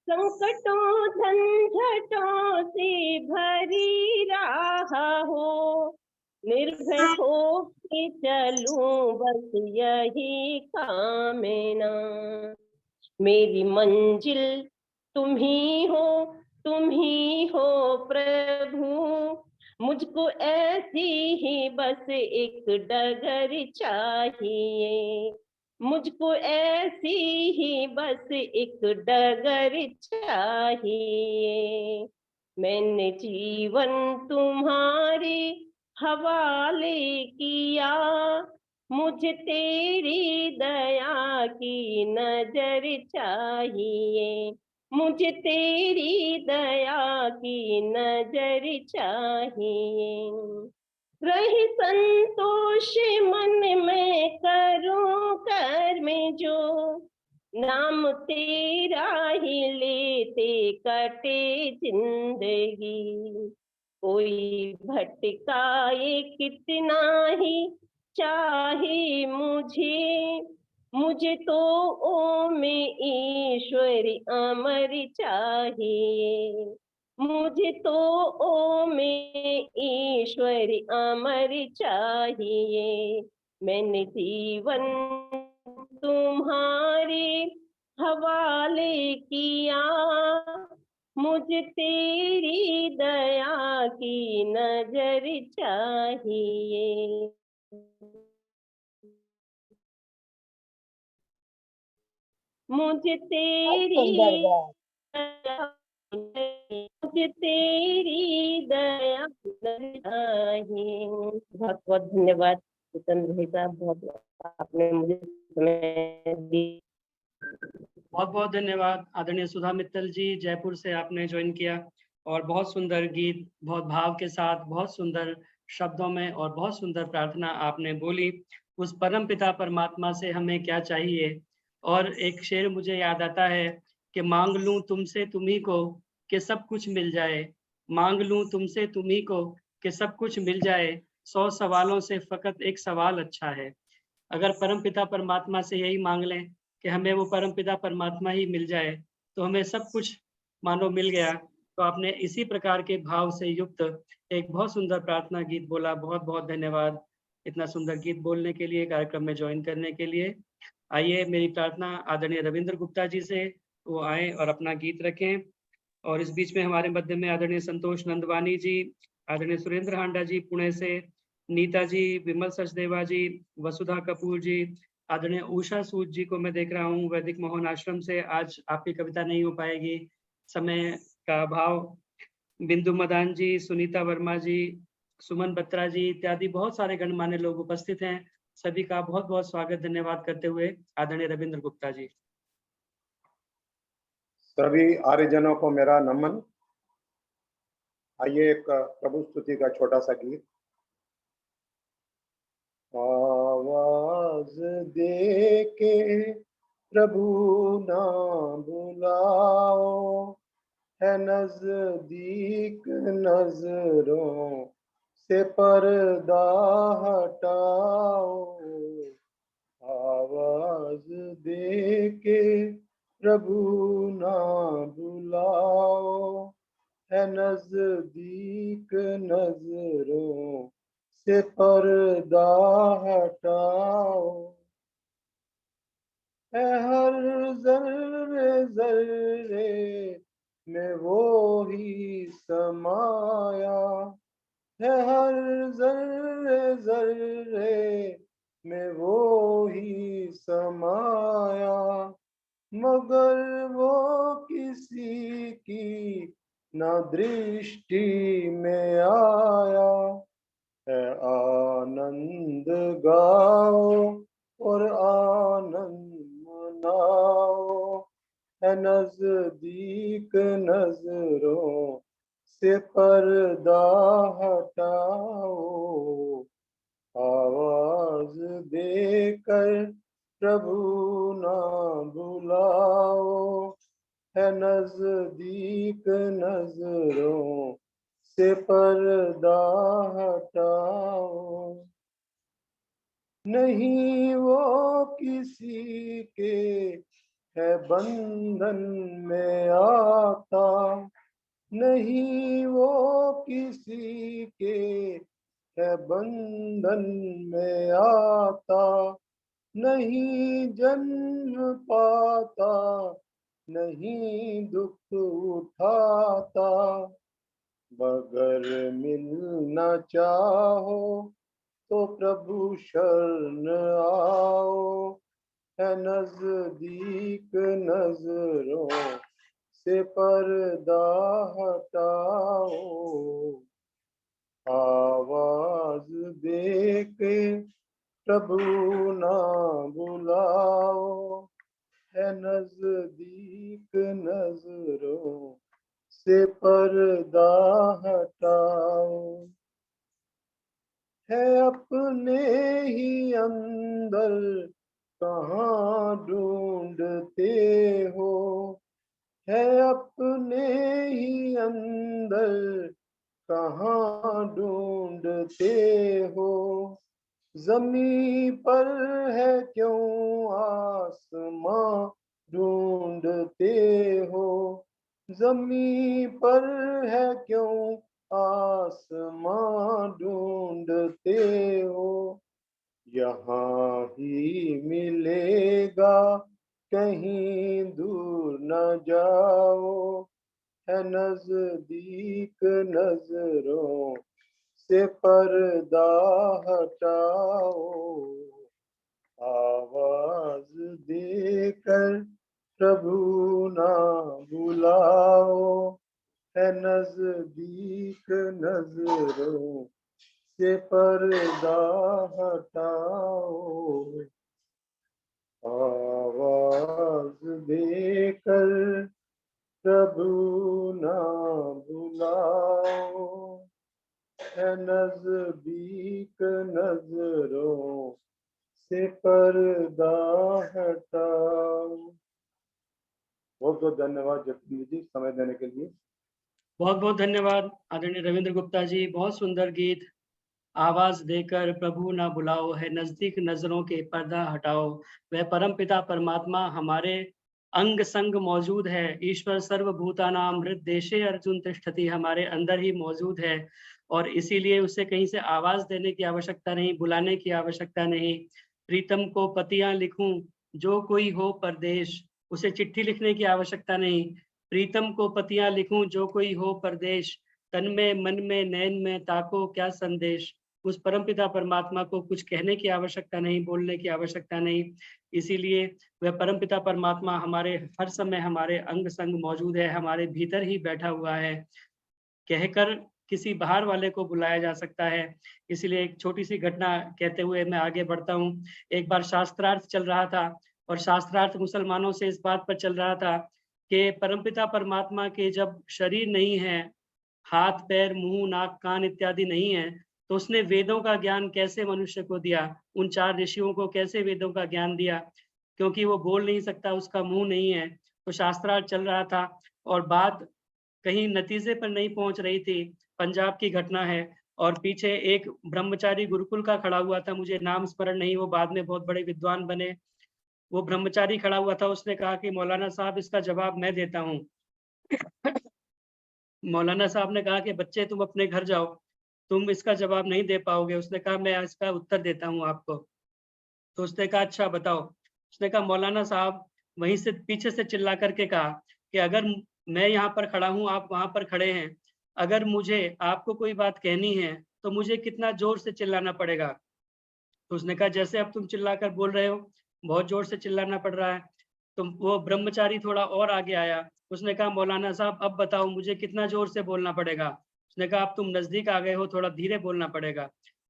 Speaker 9: संकटों झंझटों से भरी राह हो, निर्भय हो के चलूं बस यही कामना। मेरी मंजिल तुम ही हो प्रभु। मुझको ऐसी ही बस एक डगर चाहिए। मुझको ऐसी ही बस एक डगर चाहिए। मैंने जीवन तुम्हारे हवाले किया, मुझे तेरी दया की नजर चाहिए। मुझे तेरी दया की नजर चाहिए। रही संतोष मन में करूं कर में जो, नाम तेरा ही लेते कटे जिंदगी। कोई भटकाए कितना ही चाहे मुझे तो ओ में ईश्वरी अमर चाहिए। मुझे तो ओ में ईश्वरी अमर चाहिए। मैंने जीवन तुम्हारे हवाले किया, मुझे तेरी दया की नजर चाहिए। मुझे तेरी मुझे तेरी दया चाहिए। बहुत बहुत धन्यवाद जितेंद्र भाई साहब, बहुत आपने मुझे समय दी।
Speaker 2: बहुत बहुत धन्यवाद आदरणीय सुधा मित्तल जी, जयपुर से आपने ज्वाइन किया और बहुत सुंदर गीत, बहुत भाव के साथ, बहुत सुंदर शब्दों में और बहुत सुंदर प्रार्थना आपने बोली। उस परम पिता परमात्मा से हमें क्या चाहिए। और एक शेर मुझे याद आता है कि मांग लूं तुमसे तुम्ही को कि सब कुछ मिल जाए। मांग लूं तुमसे तुम्ही को कि सब कुछ मिल जाए। 100 सवालों से फकत एक सवाल अच्छा है। अगर परम पिता परमात्मा से यही मांग लें कि हमें वो परम पिता परमात्मा ही मिल जाए तो हमें सब कुछ मानो मिल गया। तो आपने इसी प्रकार के भाव से युक्त एक बहुत सुंदर प्रार्थना गीत बोला। बहुत बहुत धन्यवाद इतना सुंदर गीत बोलने के लिए, कार्यक्रम में ज्वाइन करने के लिए। आइए मेरी प्रार्थना आदरणीय रविंद्र गुप्ता जी से, वो आए और अपना गीत रखें। और इस बीच में हमारे मध्य में आदरणीय संतोष नंदवानी जी, आदरणीय सुरेंद्र हांडा जी पुणे से, नीता जी, विमल सचदेवा जी, वसुधा कपूर जी, आदरणीय उषा सूद जी को मैं देख रहा हूँ वैदिक मोहन आश्रम से। आज आपकी कविता नहीं हो पाएगी, समय का अभाव। बिंदु मदान जी, सुनीता वर्मा जी, सुमन बत्रा जी इत्यादि बहुत सारे गणमान्य लोग उपस्थित हैं। सभी का बहुत बहुत स्वागत धन्यवाद करते हुए आदरणीय रविंद्र गुप्ता जी।
Speaker 10: सभी आर्यजनों को मेरा नमन। आइए एक प्रभु स्तुति का छोटा सा गीत। आवाज दे के प्रभु ना बुलाओ, है नजदीक नजरों से पर्दा हटाओ। आवाज दे के प्रभु ना बुलाओ, है नजदीक नजरों से पर्दा हटाओ। है हर जर्रे जर्रे में वो ही समाया, है हर जर्रे जर्रे में वो ही समाया, मगर वो किसी की न दृष्टि में आया। है आनंद गाओ और आनंद मनाओ, है नजदीक नजरों से पर्दा हटाओ। आवाज देकर प्रभु ना बुलाओ, है नजदीक नजरों से पर्दा हटाओ। नहीं वो किसी के है बंधन में आता, नहीं वो किसी के है बंधन में आता, नहीं जन्म पाता, नहीं दुख उठाता। मगर मिलना चाहो तो प्रभु शरण आओ, है नजदीक नजरों से पर्दा हटाओ। आवाज दे के प्रभु ना बुलाओ, है नजदीक नजरों से पर्दा हटाओ। है अपने ही अंदर कहाँ ढूंढते हो, है अपने ही अंदर कहाँ ढूंढते हो। जमीन पर है क्यों आसमां ढूंढते हो, जमीन पर है क्यों आसमां ढूंढते हो। यहाँ ही मिलेगा कहीं दूर न जाओ, है नजदीक नजरों से पर्दा हटाओ। आवाज देकर प्रभु ना बुलाओ, है नजदीक नजरों से पर्दा हटाओ। आवाज देकर प्रभु ना बुलाओ, है नजदीक नजरों से पर्दा हटाओ। बहुत बहुत धन्यवाद जतिन जी समय देने के लिए।
Speaker 2: बहुत बहुत धन्यवाद आदरणीय रविंद्र गुप्ता जी, बहुत सुंदर गीत। आवाज देकर प्रभु ना बुलाओ, है नजदीक नजरों के पर्दा हटाओ। वह परम पिता परमात्मा हमारे अंग संग मौजूद है। ईश्वर सर्वभूतानां हृद्देशे अर्जुन तिष्ठति, हमारे अंदर ही मौजूद है और इसीलिए उसे कहीं से आवाज देने की आवश्यकता नहीं, बुलाने की आवश्यकता नहीं। प्रीतम को पतियां लिखूं जो कोई हो परदेश, उसे चिट्ठी लिखने की आवश्यकता नहीं। प्रीतम को पतियां लिखूं जो कोई हो परदेश, तन में मन में नैन में ताको क्या संदेश। उस परमपिता परमात्मा को कुछ कहने की आवश्यकता नहीं, बोलने की आवश्यकता नहीं। इसीलिए वह परमपिता परमात्मा हमारे हर समय हमारे अंग संग मौजूद है, हमारे भीतर ही बैठा हुआ है। कहकर किसी बाहर वाले को बुलाया जा सकता है। इसलिए एक छोटी सी घटना कहते हुए मैं आगे बढ़ता हूँ। एक बार शास्त्रार्थ चल रहा था और शास्त्रार्थ मुसलमानों से इस बात पर चल रहा था कि परमपिता परमात्मा के जब शरीर नहीं है, हाथ पैर मुंह नाक कान इत्यादि नहीं है, तो उसने वेदों का ज्ञान कैसे मनुष्य को दिया, उन 4 ऋषियों को कैसे वेदों का ज्ञान दिया, क्योंकि वो बोल नहीं सकता, उसका मुंह नहीं है। तो शास्त्रार्थ चल रहा था और बात कहीं नतीजे पर नहीं पहुंच रही थी। पंजाब की घटना है और पीछे एक ब्रह्मचारी गुरुकुल का खड़ा हुआ था, मुझे नाम स्मरण नहीं, वो बाद में बहुत बड़े विद्वान बने। वो ब्रह्मचारी खड़ा हुआ था, उसने कहा कि मौलाना साहब इसका जवाब मैं देता हूँ। मौलाना साहब ने कहा कि बच्चे तुम अपने घर जाओ, तुम इसका जवाब नहीं दे पाओगे। उसने कहा मैं इसका उत्तर देता हूँ आपको। तो उसने कहा अच्छा बताओ। उसने कहा मौलाना साहब, वहीं से पीछे से चिल्ला करके कहा कि अगर मैं यहाँ पर खड़ा हूँ, आप वहां पर खड़े हैं, अगर मुझे आपको कोई बात कहनी है तो मुझे कितना जोर से चिल्लाना पड़ेगा। तो उसने कहा जैसे अब तुम चिल्लाकर बोल रहे हो, बहुत जोर से चिल्लाना पड़ रहा है। तो वो ब्रह्मचारी थोड़ा और आगे आया, उसने कहा मौलाना साहब अब बताओ मुझे कितना जोर से बोलना पड़ेगा। उसने कहा अब तुम नजदीक आ गए हो, थोड़ा धीरे बोलना पड़ेगा।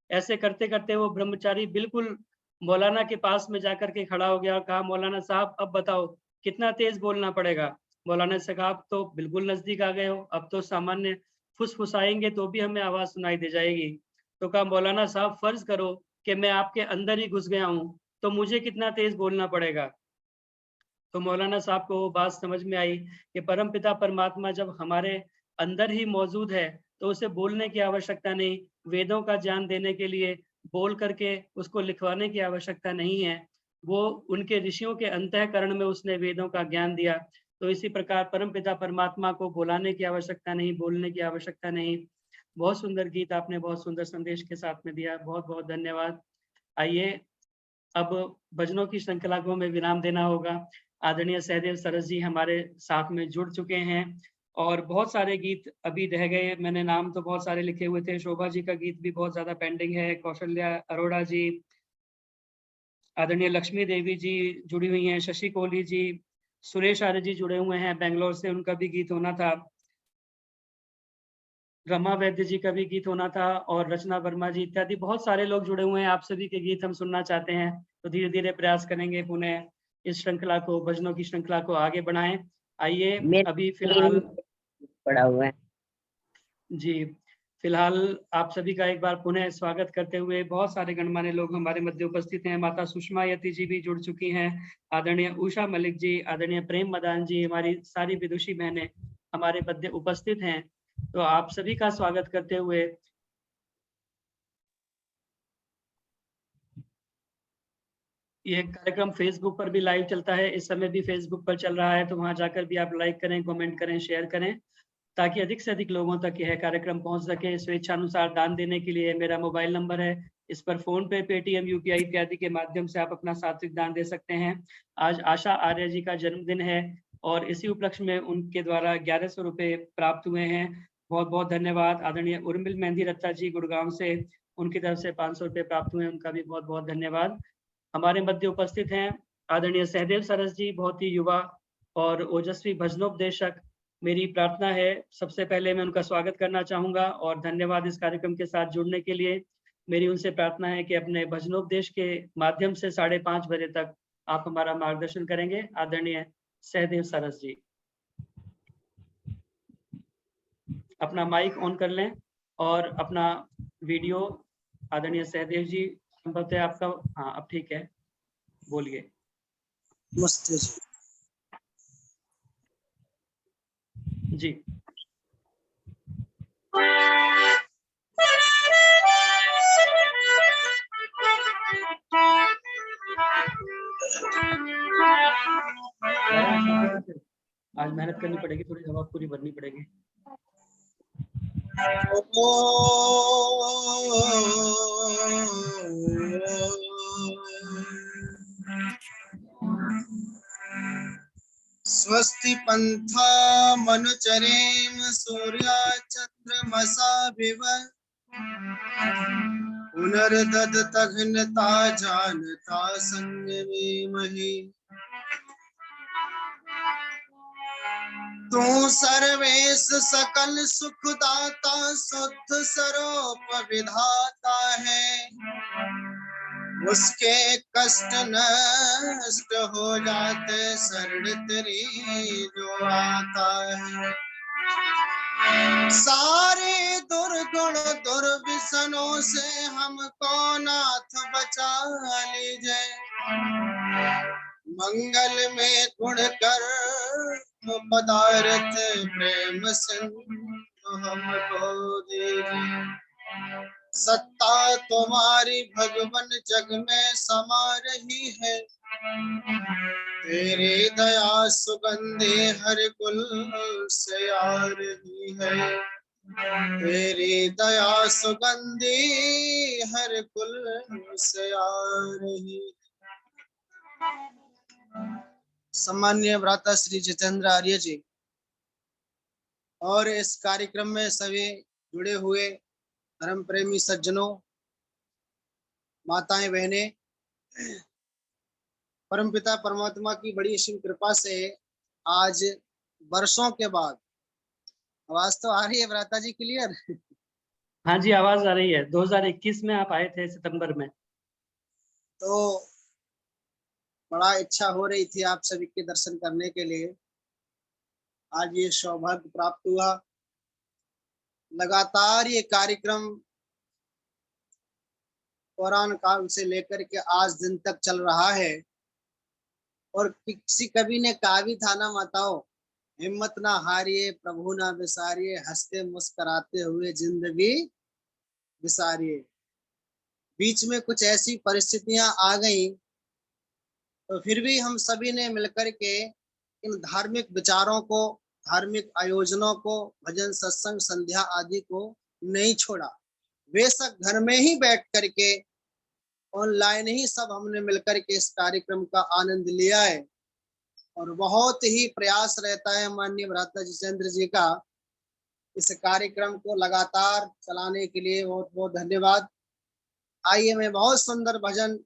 Speaker 2: ऐसे करते करते वो ब्रह्मचारी बिल्कुल मौलाना के पास में जाकर के खड़ा हो गया और कहा मौलाना साहब अब बताओ कितना तेज बोलना पड़ेगा। मौलाना से कहा आप तो बिल्कुल नजदीक आ गए हो, अब तो सामान्य फुसफुसाएंगे तो भी हमें आवाज सुनाई दे जाएगी। तो कहा मौलाना साहब फर्ज करो कि मैं आपके अंदर ही घुस गया हूँ, तो मुझे कितना तेज बोलना पड़ेगा। तो मौलाना साहब को वो बात समझ में आई कि परमपिता परमात्मा जब हमारे अंदर ही मौजूद है तो उसे बोलने की आवश्यकता नहीं, वेदों का ज्ञान देने के लिए बोल करके उसको लिखवाने की आवश्यकता नहीं है। वो उनके ऋषियों के अंतःकरण में उसने वेदों का ज्ञान दिया। तो इसी प्रकार परमपिता परमात्मा को बुलाने की आवश्यकता नहीं, बोलने की आवश्यकता नहीं। बहुत सुंदर गीत आपने बहुत सुंदर संदेश के साथ में दिया, बहुत बहुत धन्यवाद। आइए अब भजनों की श्रृंखला को हमें विराम देना होगा। आदरणीय सहदेव सरस जी हमारे साथ में जुड़ चुके हैं और बहुत सारे गीत अभी रह गए। मैंने नाम तो बहुत सारे लिखे हुए थे, शोभा जी का गीत भी बहुत ज्यादा पेंडिंग है, कौशल्या अरोड़ा जी, आदरणीय लक्ष्मी देवी जी जुड़ी हुई हैं, शशि कोहली जी, सुरेश आर्य जी जुड़े हुए हैं बेंगलोर से, उनका भी गीत होना था, रमा वैद्य जी का भी गीत होना था और रचना वर्मा जी इत्यादि बहुत सारे लोग जुड़े हुए हैं। आप सभी के गीत हम सुनना चाहते हैं, तो धीरे धीरे प्रयास करेंगे पुनः इस श्रृंखला को, भजनों की श्रृंखला को आगे बढ़ाएं। आइए अभी फिलहाल
Speaker 8: पड़ा हुआ है
Speaker 2: जी, फिलहाल आप सभी का एक बार पुनः स्वागत करते हुए, बहुत सारे गणमान्य लोग हमारे मध्य उपस्थित हैं। माता सुषमा यति जी भी जुड़ चुकी हैं, आदरणीय उषा मलिक जी, आदरणीय प्रेम मदान जी, हमारी सारी विदुषी बहनें हमारे मध्य उपस्थित हैं। तो आप सभी का स्वागत करते हुए ये कार्यक्रम फेसबुक पर भी लाइव चलता है, इस समय भी फेसबुक पर चल रहा है, तो वहां जाकर भी आप लाइक करें, कमेंट करें, शेयर करें, ताकि अधिक से अधिक लोगों तक यह कार्यक्रम पहुंच सके। स्वेच्छानुसार दान देने के लिए मेरा मोबाइल नंबर है, इस पर फोन पे, पेटीएम, यूपीआई इत्यादि के माध्यम से आप अपना सात्विक दान दे सकते हैं। आज आशा आर्य जी का जन्मदिन है और इसी उपलक्ष्य में उनके द्वारा 1100 रुपये प्राप्त हुए हैं। बहुत बहुत धन्यवाद। आदरणीय उर्मिल मेहंदी रत्ता जी गुड़गांव से, उनकी तरफ से 500 रुपये प्राप्त हुए हैं, उनका भी बहुत बहुत धन्यवाद। हमारे मध्य उपस्थित हैं आदरणीय सहदेव सरस जी, बहुत ही युवा और ओजस्वी भजनोपदेशक। मेरी प्रार्थना है, सबसे पहले मैं उनका स्वागत करना चाहूंगा और धन्यवाद इस कार्यक्रम के साथ जुड़ने के लिए। मेरी उनसे प्रार्थना है कि अपने भजनोपदेश के माध्यम से 5:30 बजे तक आप हमारा मार्गदर्शन करेंगे। आदरणीय सहदेव सरस जी, अपना माइक ऑन कर लें और अपना वीडियो। आदरणीय सहदेव जी, संभवतः आपका, हाँ अब ठीक है, बोलिए।
Speaker 11: नमस्ते जी।
Speaker 2: जी आज मेहनत करनी पड़ेगी, थोड़ी हवा पूरी भरनी पड़ेगी।
Speaker 11: स्वस्ति पंथा मनुचरेम सूर्या चंद्रमसा विव पुनर्ददतघ्नता जानता संयमीमहि। तू सर्वेश सकल सुखदाता शुद्ध स्वरूप विधाता है। उसके कष्ट नष्ट हो जाते शरण तेरी जो आता है। सारे दुर्गुण दुर्विसनों से हमको नाथ बचा लीजिए। मंगल में गुण कर पदार्थ प्रेम सिंधु हमको दीजिए। सत्ता तुम्हारी भगवन जग में समा रही है। तेरी दया सुगंधि हर कुल से आ रही है। तेरी दया सुगंधि हर कुल से आ रही है। सम्माननीय भ्राता श्री जितेंद्र आर्य जी और इस कार्यक्रम में सभी जुड़े हुए धर्म प्रेमी सज्जनों, माताएं बहनें, परमपिता परमात्मा की बड़ी असीम कृपा से आज वर्षों के बाद, आवाज तो आ रही है भ्राता जी क्लियर?
Speaker 2: हाँ जी, आवाज आ रही है। 2021 में आप आए थे सितंबर में।
Speaker 11: तो बड़ा इच्छा हो रही थी आप सभी के दर्शन करने के लिए। आज ये सौभाग्य प्राप्त हुआ। लगातार ये कार्यक्रम पुराण काल से लेकर के आज दिन तक चल रहा है। और किसी कवि ने कहा भी था ना माताओं, हिम्मत ना हारिए प्रभु ना विसारिए, हंसते मुस्कुराते हुए जिंदगी विसारिए। बीच में कुछ ऐसी परिस्थितियां आ गई, तो फिर भी हम सभी ने मिलकर के इन धार्मिक विचारों को, धार्मिक आयोजनों को, भजन सत्संग संध्या आदि को नहीं छोड़ा। बेशक घर में ही बैठ करके ऑनलाइन ही सब हमने मिलकर के इस कार्यक्रम का आनंद लिया है। और बहुत ही प्रयास रहता है माननीय भ्राता जितेंद्र जी का इस कार्यक्रम को लगातार चलाने के लिए। बहुत बहुत धन्यवाद। आइए, मैं बहुत सुंदर भजन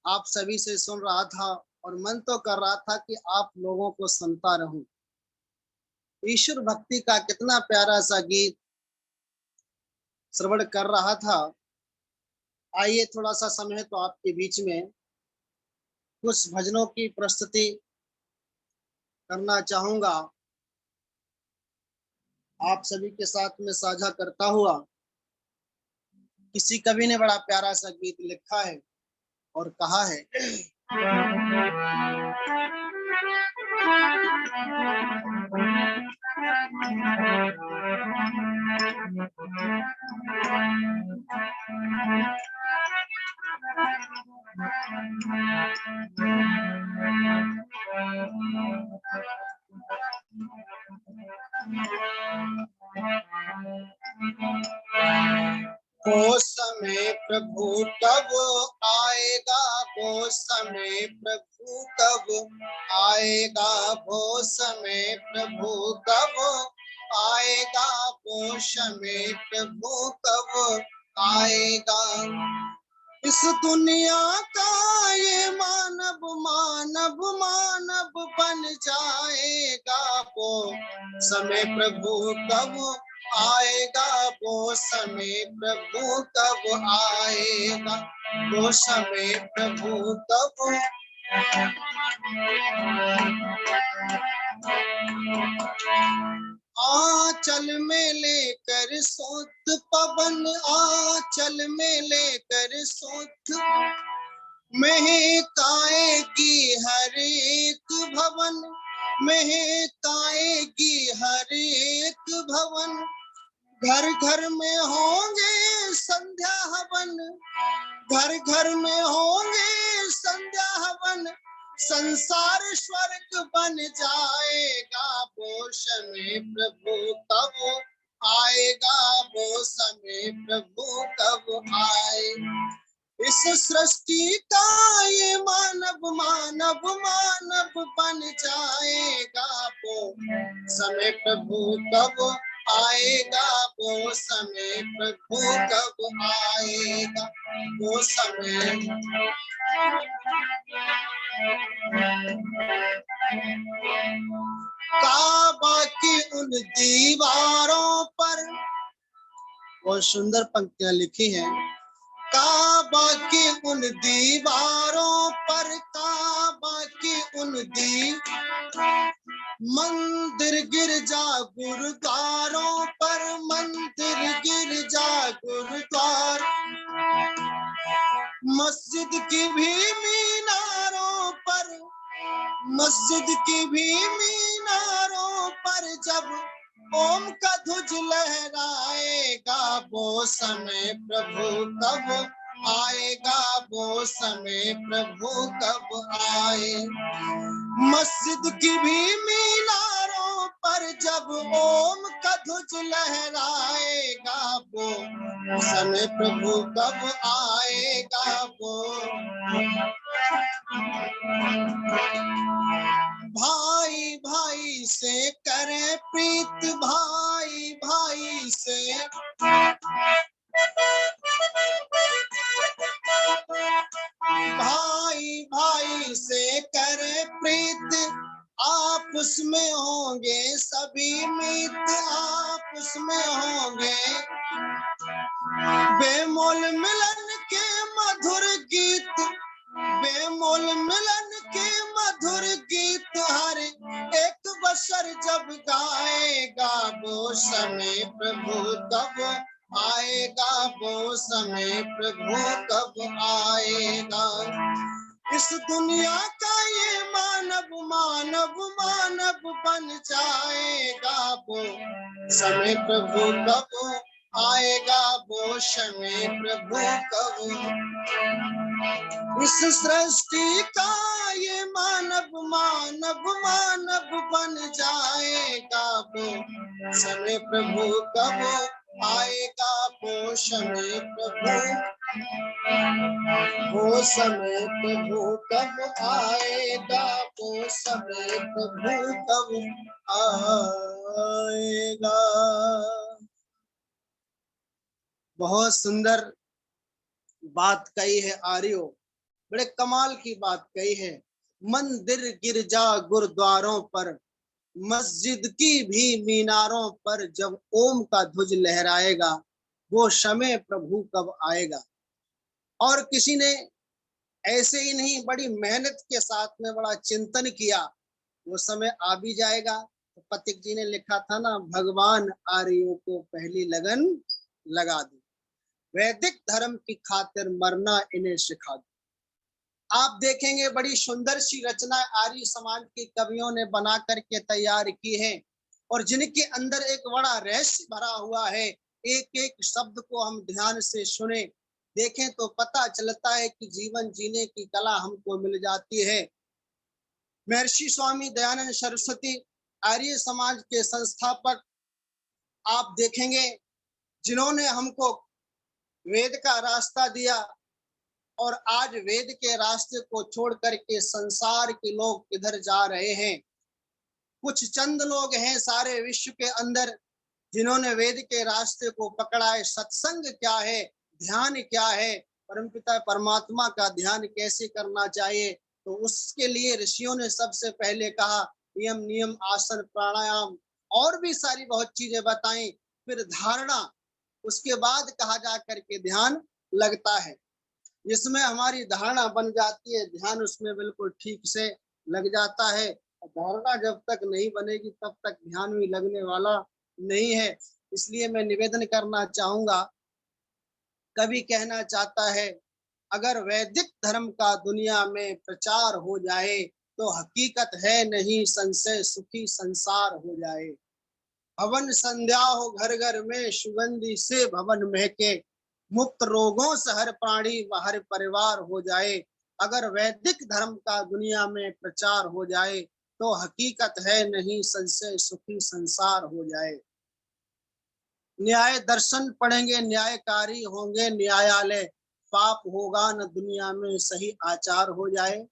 Speaker 11: आप सभी से सुन रहा था और मन तो कर रहा था कि आप लोगों को सुनता रहूं। ईश्वर भक्ति का कितना प्यारा सा गीत श्रवण कर रहा था। आइए, थोड़ा सा समय तो आपके बीच में कुछ भजनों की प्रस्तुति करना चाहूंगा। आप सभी के साथ में साझा करता हुआ। किसी कवि ने बड़ा प्यारा सा गीत लिखा है और कहा है, वो समय प्रभु कब आएगा, वो समय प्रभु कब आएगा, वो समय प्रभु कब आएगा, वो समय प्रभु कब आएगा। इस दुनिया का ये मानव मानव मानव बन जाएगा, वो समय प्रभु कब आएगा, वो समय प्रभु कब आएगा, वो समय प्रभु कब। आंचल में लेकर सोत पवन, आंचल में लेकर सोत महकाएगी हर एक भवन, महकाएगी हर एक भवन। घर घर में होंगे संध्या हवन, घर घर में होंगे संध्या हवन। संसार स्वर्ग बन जाएगा, वो समय प्रभु कब आएगा, वो समय प्रभु कब आए। इस सृष्टि का ये मानव मानव मानव बन जाएगा, वो समय प्रभु कब आएगा, वो समय प्रभु कब आएगा, वो समय। काबा की उन दीवारों पर बहुत सुंदर पंक्तियां लिखी हैं। काबा की उन दीवारों पर, काबा की उन मंदिर गिरजा गुरुद्वारों पर, मंदिर गिरजा गुरुद्वार। मस्जिद की भी मीनारों पर, मस्जिद की भी मीनारों पर जब ओम का ध्वज लहराएगा, वो समय प्रभु कब आएगा, वो समय प्रभु कब आए। मस्जिद की भी मीनारों पर जब ओम का ध्वज लहराएगा, वो समय प्रभु कब आएगा, वो। भाई भाई से करे प्रीत, भाई भाई से प्रीत आपस में होंगे, सभी मित आपस में होंगे। बेमोल मिलन के मधुर गीत, बेमोल मिलन के मधुर गीत हर एक बशर जब गाएगा, वो समय प्रभु कब आएगा, वो समय प्रभु कब आएगा। इस दुनिया का ये मानव मानव मानव बन जाएगा, वो समय प्रभु कब आएगा, वो समय प्रभु कब। इस सृष्टि का ये मानव मानव मानव बन जाएगा, वो समय प्रभु कब आएगा, वो समय प्रभु, वो समय प्रभु कब आएगा, वो समय प्रभु कब आएगा। बहुत सुंदर बात कही है आर्यो, बड़े कमाल की बात कही है। मंदिर गिरजा गुरुद्वारों पर, मस्जिद की भी मीनारों पर जब ओम का ध्वज लहराएगा, वो समय प्रभु कब आएगा। और किसी ने ऐसे ही नहीं, बड़ी मेहनत के साथ में बड़ा चिंतन किया, वो समय आ भी जाएगा। तो पथिक जी ने लिखा था ना, भगवान आर्यों को पहली लगन लगा दी, वैदिक धर्म की खातिर मरना इन्हें सिखा दो। आप देखेंगे बड़ी सुंदर सी रचना आर्य समाज के कवियों ने बना करके तैयार की है, और जिनके अंदर एक बड़ा रहस्य भरा हुआ है। एक एक शब्द को हम ध्यान से सुने, देखें तो पता चलता है कि जीवन जीने की कला हमको मिल जाती है। महर्षि स्वामी दयानंद सरस्वती आर्य समाज के संस्थापक आप देखेंगे, जिन्होंने हमको वेद का रास्ता दिया, और आज वेद के रास्ते को छोड़ करके संसार के लोग किधर जा रहे हैं। कुछ चंद लोग हैं सारे विश्व के अंदर जिन्होंने वेद के रास्ते को पकड़ा है। सत्संग क्या है, ध्यान क्या है, परमपिता परमात्मा का ध्यान कैसे करना चाहिए, तो उसके लिए ऋषियों ने सबसे पहले कहा यम नियम आसन प्राणायाम और भी सारी बहुत चीजें बताई। फिर धारणा, उसके बाद कहा जा करके ध्यान लगता है। जिसमें हमारी धारणा बन जाती है, ध्यान उसमें बिल्कुल ठीक से लग जाता है। धारणा जब तक नहीं बनेगी तब तक ध्यान भी लगने वाला नहीं है। इसलिए मैं निवेदन करना चाहूंगा, कवि कहना चाहता है, अगर वैदिक धर्म का दुनिया में प्रचार हो जाए तो हकीकत है नहीं संशय सुखी संसार हो जाए। हवन संध्या हो घर घर में, सुगंधि से भवन महके, मुक्त रोगों से हर प्राणी व हर परिवार हो जाए। अगर वैदिक धर्म का दुनिया में प्रचार हो जाए तो हकीकत है नहीं संशय सुखी संसार हो जाए। न्याय दर्शन पढ़ेंगे, न्यायकारी होंगे न्यायालय, पाप होगा न दुनिया में सही आचार हो जाए।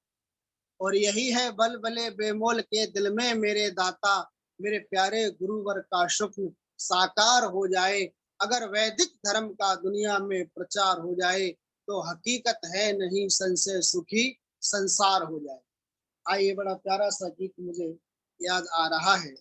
Speaker 11: और यही है बल बले बेमोल के दिल में मेरे दाता, मेरे प्यारे गुरुवर का स्वप्न साकार हो जाए। अगर वैदिक धर्म का दुनिया में प्रचार हो जाए तो हकीकत है नहीं संशय सुखी संसार हो जाए। आइए, बड़ा प्यारा सा गीत मुझे याद आ रहा है।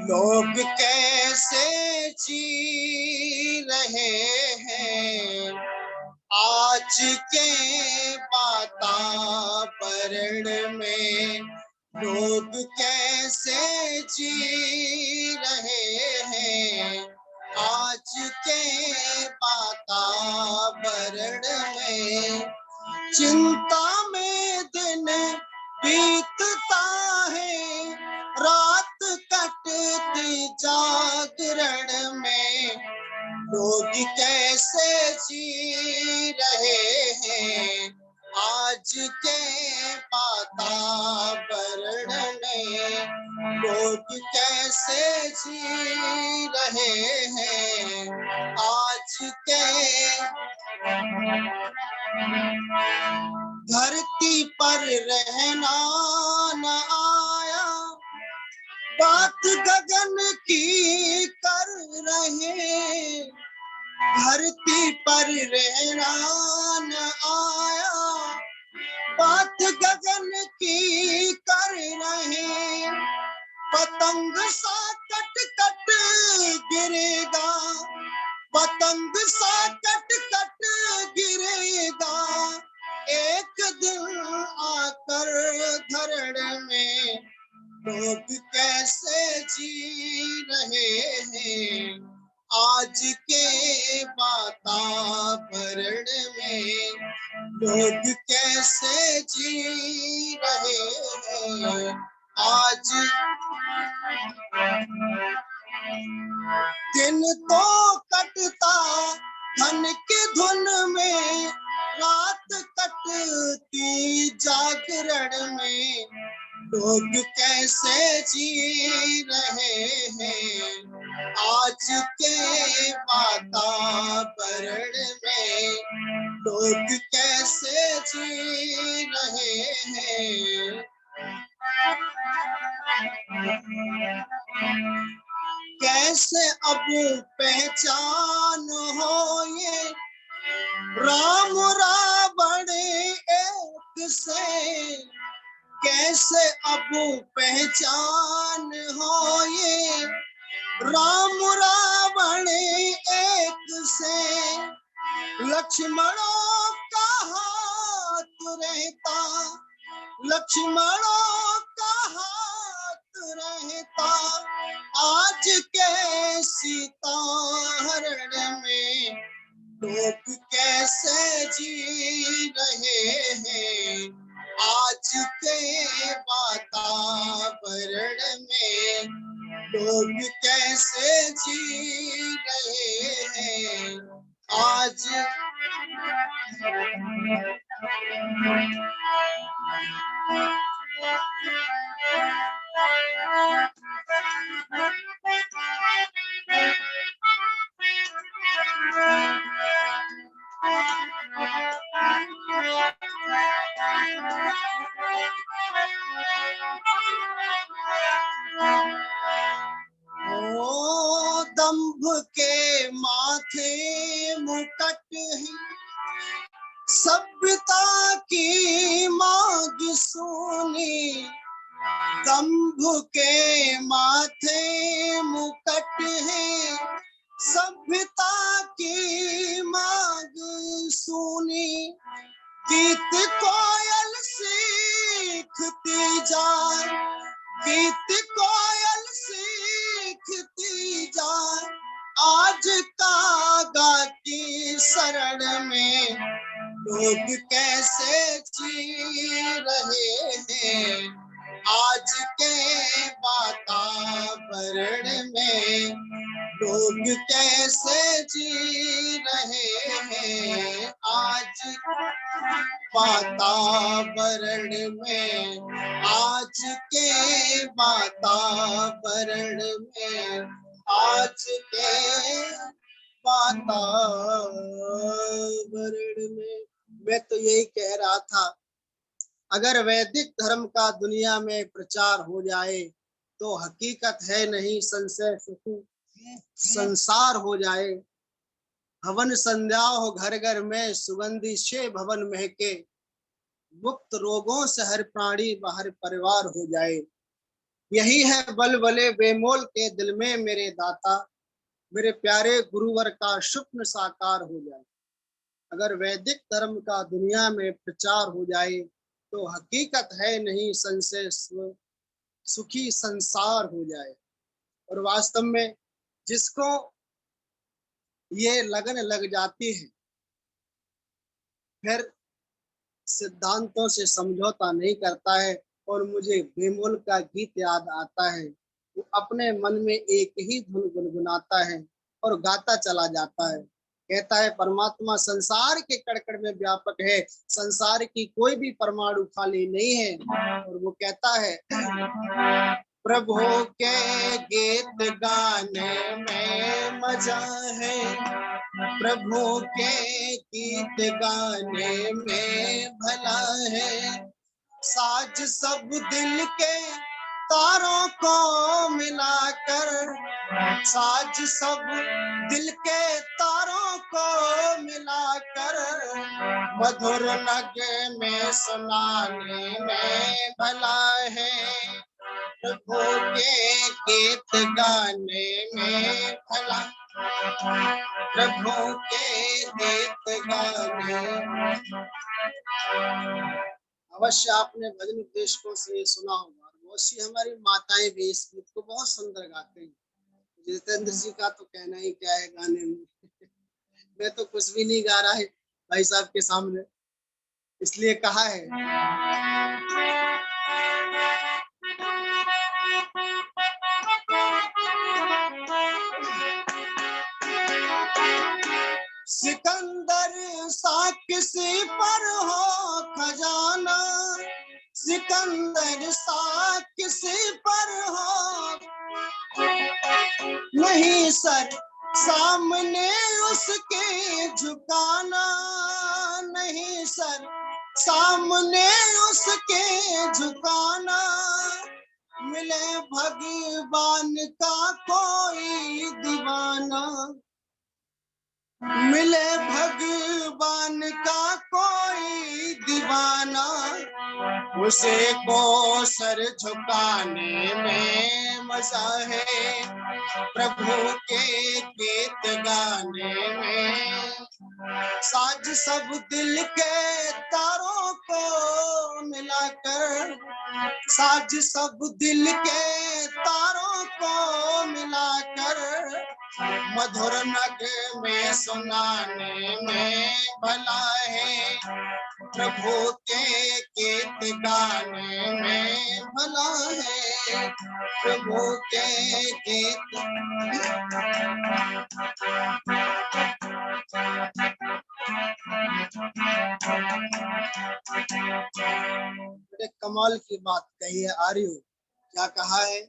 Speaker 11: लोग कैसे जी रहे हैं आज के वातावरण में, लोग कैसे जी रहे हैं आज के वातावरण में। चिंता में दिन बीतता है, रात कटती जागरण लोग कैसे जी रहे हैं आज के वातावरण में, लोग कैसे जी रहे हैं आज के। धरती पर रहना न आया, बात गगन की कर रहे, धरती पर रहना न आया, बात गगन की कर रहे, पतंग सा कट कट गिरेगा, पतंग सा कट कट गिरेगा, एक दिन आकर धरण में, लोग कैसे जी रहे हैं आज के वातावरण में, लोग कैसे जी रहे हैं आज। दिन तो कटता धन की धुन में, रात कटती जागरण में, लोग कैसे जी रहे हैं आज के वातावरण में, लोग कैसे जी रहे हैं। कैसे अब पहचान हो ये राम रावण एक से, कैसे अब पहचान हो ये राम रावण एक से। लक्ष्मणों का हाथ रहता, लक्ष्मणों का हाथ रहता आज के सीता हरण में, लोग कैसे जी रहे हैं आज के वातावरण में, लोग कैसे जी रहे हैं आज। ओ दंभ के माथे मुकट है, सभ्यता की मांग सुनी, दंभ के माथे मुकट है, सभ्यता की मांग सुनी, गीत कोयल सीखती जाए, गीत कोयल सीखती जाए आज कागा की शरण में, लोग कैसे जी रहे हैं आज के वातावरण में, लोग कैसे जी रहे हैं आज वातावरण में, आज के वातावरण में, आज के वातावरण में। मैं तो यही कह रहा था, अगर वैदिक धर्म का दुनिया में प्रचार हो जाए तो हकीकत है नहीं संशय संसार हो जाए। हवन संध्या हो घर घर में, सुगंधी से भवन महके, मुक्त रोगों से हर प्राणी बाहर परिवार हो जाए। यही है बलबले बेमोल के दिल में मेरे दाता, मेरे प्यारे गुरुवर का स्वप्न साकार हो जाए। अगर वैदिक धर्म का दुनिया में प्रचार हो जाए तो हकीकत है नहीं संशय सुखी संसार हो जाए। और वास्तव में जिसको ये लगन लग जाती है, फिर सिद्धांतों से समझौता नहीं करता है। और मुझे बेमोल का गीत याद आता है, वो अपने मन में एक ही धुन गुनगुनाता है, और गाता चला जाता है। कहता है परमात्मा संसार के कड़कड़ में व्यापक है, संसार की कोई भी परमाणु खाली नहीं है। और वो कहता है प्रभु के गीत गाने में मजा है, प्रभु के गीत गाने में भला है। साज सब दिल के तारों को मिलाकर, साज सब दिल के तारों को मिलाकर, मधुर नगे में सुनाने में भला है। प्रभु के गीत गाने में भला, प्रभु के गीत गाने। अवश्य आपने भजन उपदेशकों से सुना होगा, बहुत सी हमारी माताएं भी इस गीत को बहुत सुंदर गाते हैं। जितेंद्र जी का तो कहना ही क्या है गाने में। मैं तो कुछ भी नहीं गा रहा है भाई साहब के सामने, इसलिए कहा है सिकंदर सा किसी पर हो खजाना, सिकंदर सा किसी पर हो नहीं सर सामने उसके झुकाना, नहीं सर सामने उसके झुकाना। मिले भगवान का कोई दीवाना, मिले भगवान का कोई दीवाना, उसे को सर झुकाने में मजा है। प्रभु के गीत गाने में साज सब दिल के तारों को मिलाकर, साज सब दिल के तारों को मिलाकर, मधुर नग में सुनाने में भला है। प्रभु के गीत गाने में भला है, प्रभु के गीत। बड़े कमाल की बात कही है आर्यो, क्या कहा है?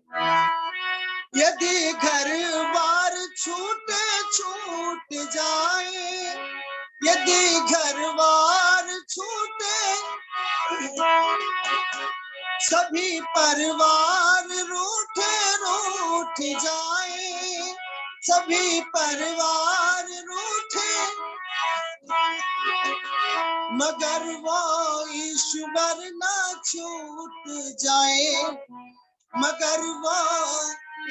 Speaker 11: यदि घर बार छूटे छूट जाए, यदि घर बार छूटे, सभी परिवार रूठे रूठ जाए, सभी परिवार रूठे, मगर वो ईश्वर ना छूट जाए, मगर वो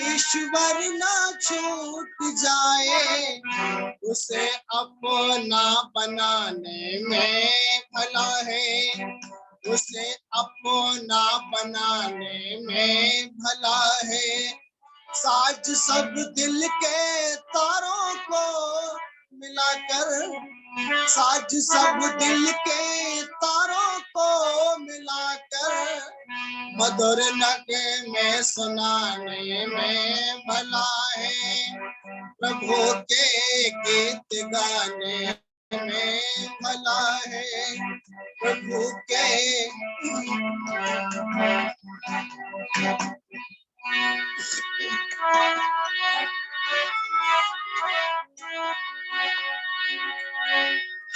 Speaker 11: ईश्वर ना छूट जाए। उसे अपना बनाने में भला है, उसे अपना बनाने में भला है। साज सब दिल के तारों को मिलाकर, साज सब दिल के तारों को मिलाकर, मधुर नगे में सुनाने में भला है। प्रभु के गीत गाने में भला है, प्रभु के।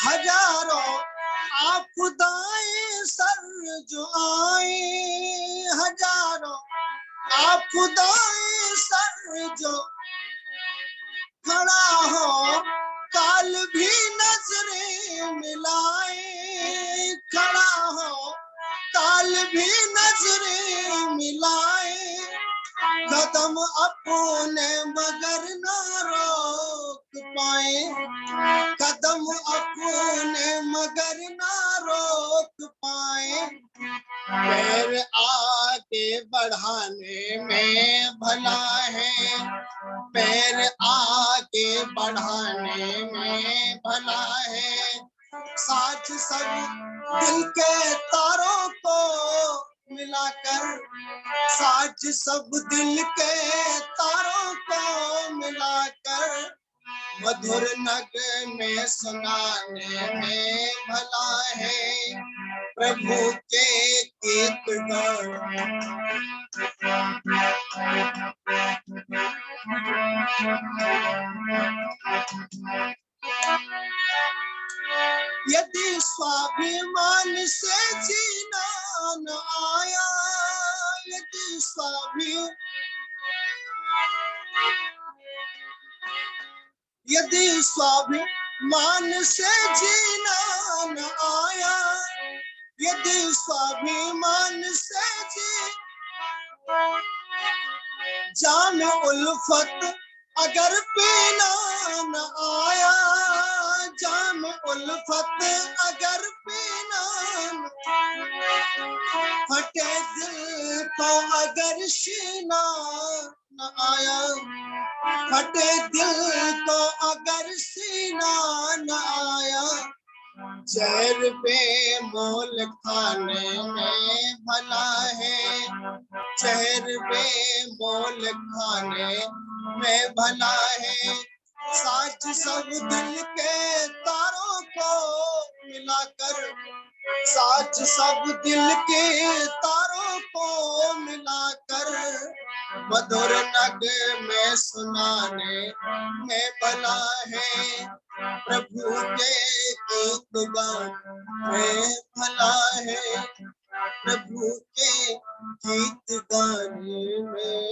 Speaker 11: हजारों आपदाएं सर जो आए, हजारों आपदाएं सर जो खड़ा हो, काल भी नजरें मिलाए, खड़ा हो काल भी नजरें मिलाए। कदम अपने मगर ना रोक पाए, कदम अपने मगर ना रोक पाए। पैर आगे बढ़ाने में भला है, पैर आगे बढ़ाने में भला है। साथ सब दिल के तारों को मिलाकर, साज सब दिल के तारों को मिलाकर, मधुर नग में सुनाने में भला है प्रभु के गीत यदि स्वाभिमान से जीना न आया, यदि स्वाभिमान से जीना न आया, यदि स्वाभिमान से जाम उल्फत अगर पीना न आया, जाम उल्फत अगर पीना फटे दिल को अगर सीना न आया, फटे दिल को अगर सीना न आया, जहर पे मोल खाने में भला है, जहर पे मोल खाने में भला है। साज सब दिल के तारों को मिलाकर, साज सब दिल के तारों को मिलाकर, मधुर नग में सुनाने में भला है प्रभु के गीत गाने भला है, प्रभु के गीत गाने में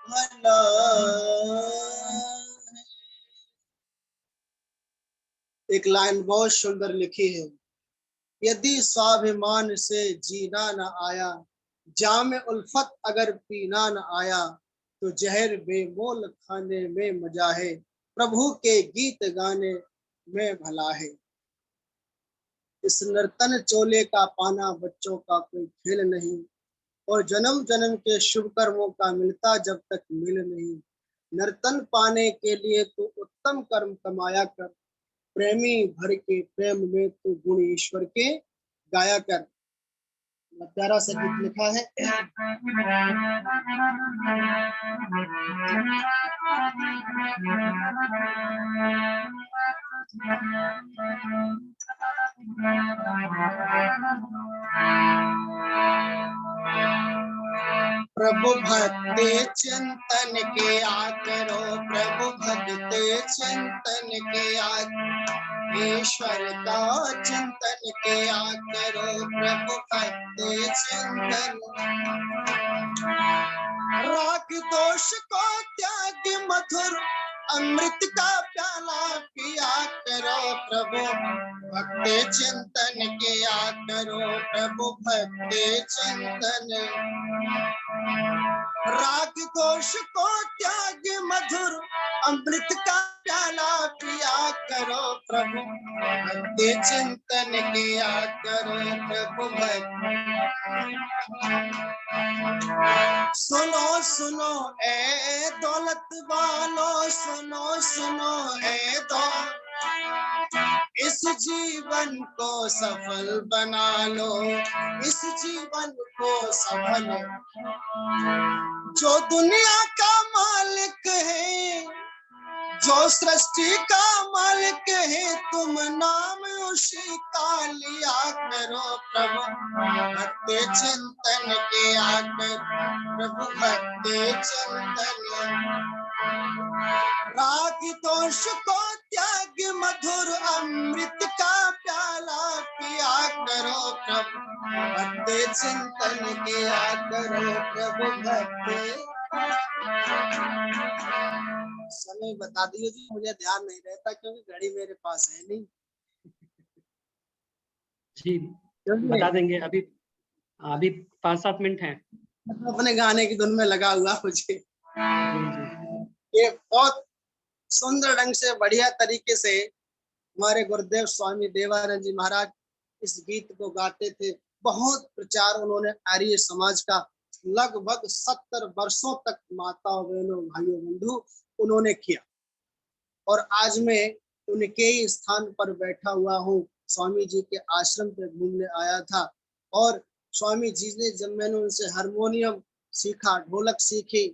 Speaker 11: भला है। एक लाइन बहुत सुंदर लिखी है, यदि स्वाभिमान से जीना न आया, जाम उल्फत अगर पीना न आया, तो जहर बेमोल खाने में मजा है, प्रभु के गीत गाने में भला है। इस नर्तन चोले का पाना बच्चों का कोई खेल नहीं, और जन्म जन्म के शुभ कर्मों का मिलता जब तक मिल नहीं। नर्तन पाने के लिए तो उत्तम कर्म कमाया कर, प्रेमी भर के प्रेम में तो गुण ईश्वर के गाया कर। प्यारा सा गीत लिखा है। प्रभु भक्ति चिंतन के आ करो, प्रभु भक्ति चिंतन के आ, ईश्वर का चिंतन के आ करो, प्रभु भक्ति चिंतन। राग दोष को त्याग मधुर अमृत का प्याला पिया करो, प्रभु भक्ति चिंतन किया करो, प्रभु भक्ति चिंतन। राग दोष को त्याग मधुर अमृत का प्याला पिया करो, प्रभु भक्ति चिंतन किया करो, प्रभु भक्ति। सुनो सुनो ए दौलत वालों, सुनो सुनो ए दौलत, इस जीवन को सफल बना लो, इस जीवन को सफल। जो दुनिया का मालिक है, जो सृष्टि का मालिक है, तुम नाम उसी का लिया करो, प्रभु भक्ति चिंतन किया करो, प्रभु भक्ति चिंतन। राग दोष को त्याग मधुर अमृत का प्याला पिया करो, प्रभु भक्ति चिंतन किया करो, प्रभु भक्ति। समय बता दिए जी, मुझे ध्यान नहीं रहता क्योंकि घड़ी मेरे पास है नहीं।
Speaker 2: जी बता देंगे, अभी 5-7 मिनट हैं।
Speaker 11: अपने गाने की धुन में लगा हुआ मुझे। ये बहुत सुंदर ढंग से बढ़िया तरीके से हमारे गुरुदेव स्वामी देवानंद जी महाराज इस गीत को गाते थे। बहुत प्रचार उन्होंने आर्य समाज का लगभग 70 वर्षों तक माताओं बहनों भाइयों बंधु उन्होंने किया। और आज मैं उनके ही स्थान पर बैठा हुआ हूँ। स्वामी जी के आश्रम पे घूमने आया था और स्वामी जी ने जब मैंने उनसे हारमोनियम सीखा, ढोलक सीखी,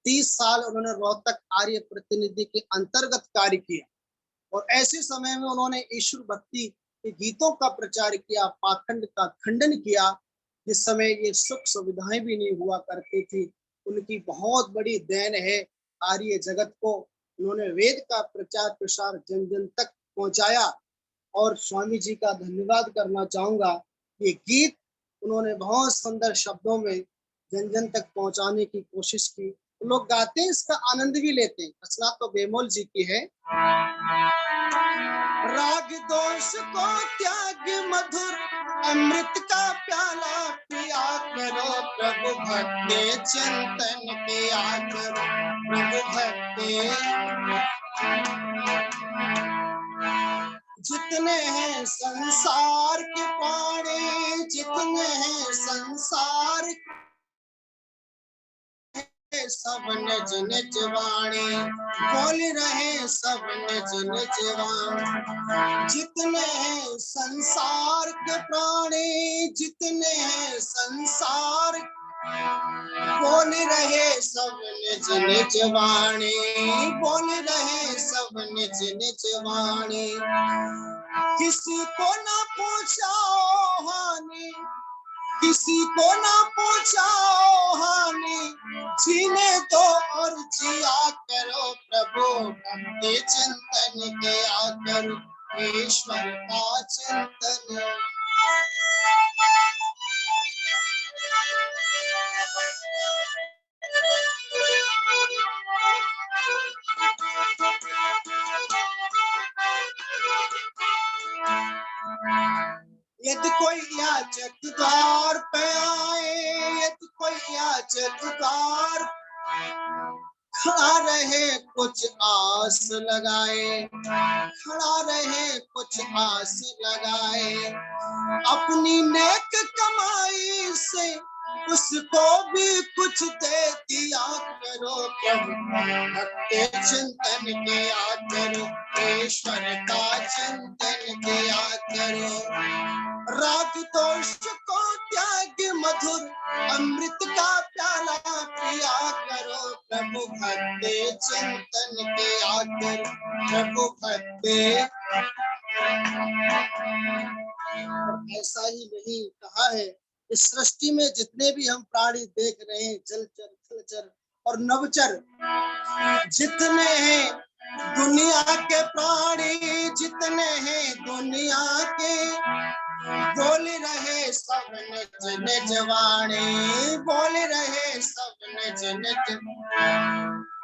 Speaker 11: 30 साल उन्होंने रोहतक आर्य प्रतिनिधि के अंतर्गत कार्य किया और ऐसे समय में उन्होंने ईश्वर भक्ति के गीतों का प्रचार किया, पाखंड का खंडन किया। जिस समय ये सुख सुविधाएं भी नहीं हुआ करती थी, उनकी बहुत बड़ी देन है आर्य जगत को। उन्होंने वेद का प्रचार प्रसार जन जन तक पहुंचाया और स्वामी जी का धन्यवाद करना चाहूंगा। ये गीत उन्होंने बहुत सुंदर शब्दों में जन जन तक पहुंचाने की कोशिश की। लोग गाते हैं, इसका आनंद भी लेते हैं। रचना तो बेमोल जी की है। राग दोष को त्याग मधुर अमृत का प्याला पिया करो, प्रभु भक्ति चिंतन किया करो, प्रभु भक्ति। जितने हैं संसार के प्राणी, जितने हैं संसार सब निज निज वाणी, बोल रहे सब निज निज वाणी। जितने हैं संसार के प्राणी, जितने हैं संसार, बोल रहे सब निज निज वाणी, बोल रहे सब निज निज वाणी। किसी को ना पहुंचाओ हानि, किसी को ना पहुंचाओ हानि, जीने दो और जिया करो, प्रभु भक्ति चिंतन किया करो, ईश्वर का चिंतन। यदि कोई याचक द्वार पे आए, यदि कोई याचक द्वार खड़ा रहे कुछ आस लगाए, खड़ा रहे कुछ आस लगाए, अपनी नेक कमाई से उसको भी कुछ दे दिया करो, प्रभु भक्ति चिंतन किया करो, ईश्वर का चिंतन किया करो। राग दोष को त्याग मधुर अमृत का प्याला पिया करो, प्रभु भक्ति चिंतन किया करो, प्रभु भक्ति। ऐसा ही नहीं कहा है, इस सृष्टि में जितने भी हम प्राणी देख रहे हैं, जलचर थलचर और नवचर जितने हैं दुनिया के प्राणी, जितने हैं दुनिया के, बोल रहे सब निज निज वाणी, बोल रहे सब निज निज।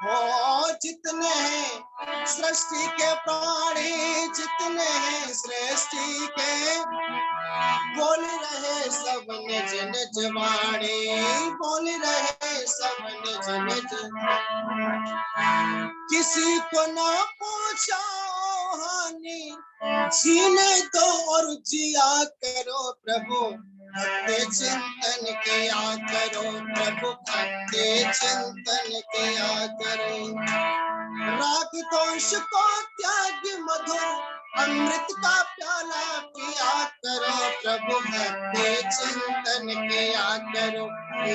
Speaker 11: हो जितने हैं सृष्टि के प्राणी, जितने हैं सृष्टि के, बोल रहे सब निज निज वाणी, बोल रहे सब निज निज। किसी को ना पहुंचाओ हानि, जीने दो और जिया करो, प्रभु भक्ति चिंतन किया करो, प्रभु भक्ति चिंतन किया करो। राग दोष को त्याग मधुर अमृत का प्याला पिया करो, प्रभु भक्ति चिंतन किया करो,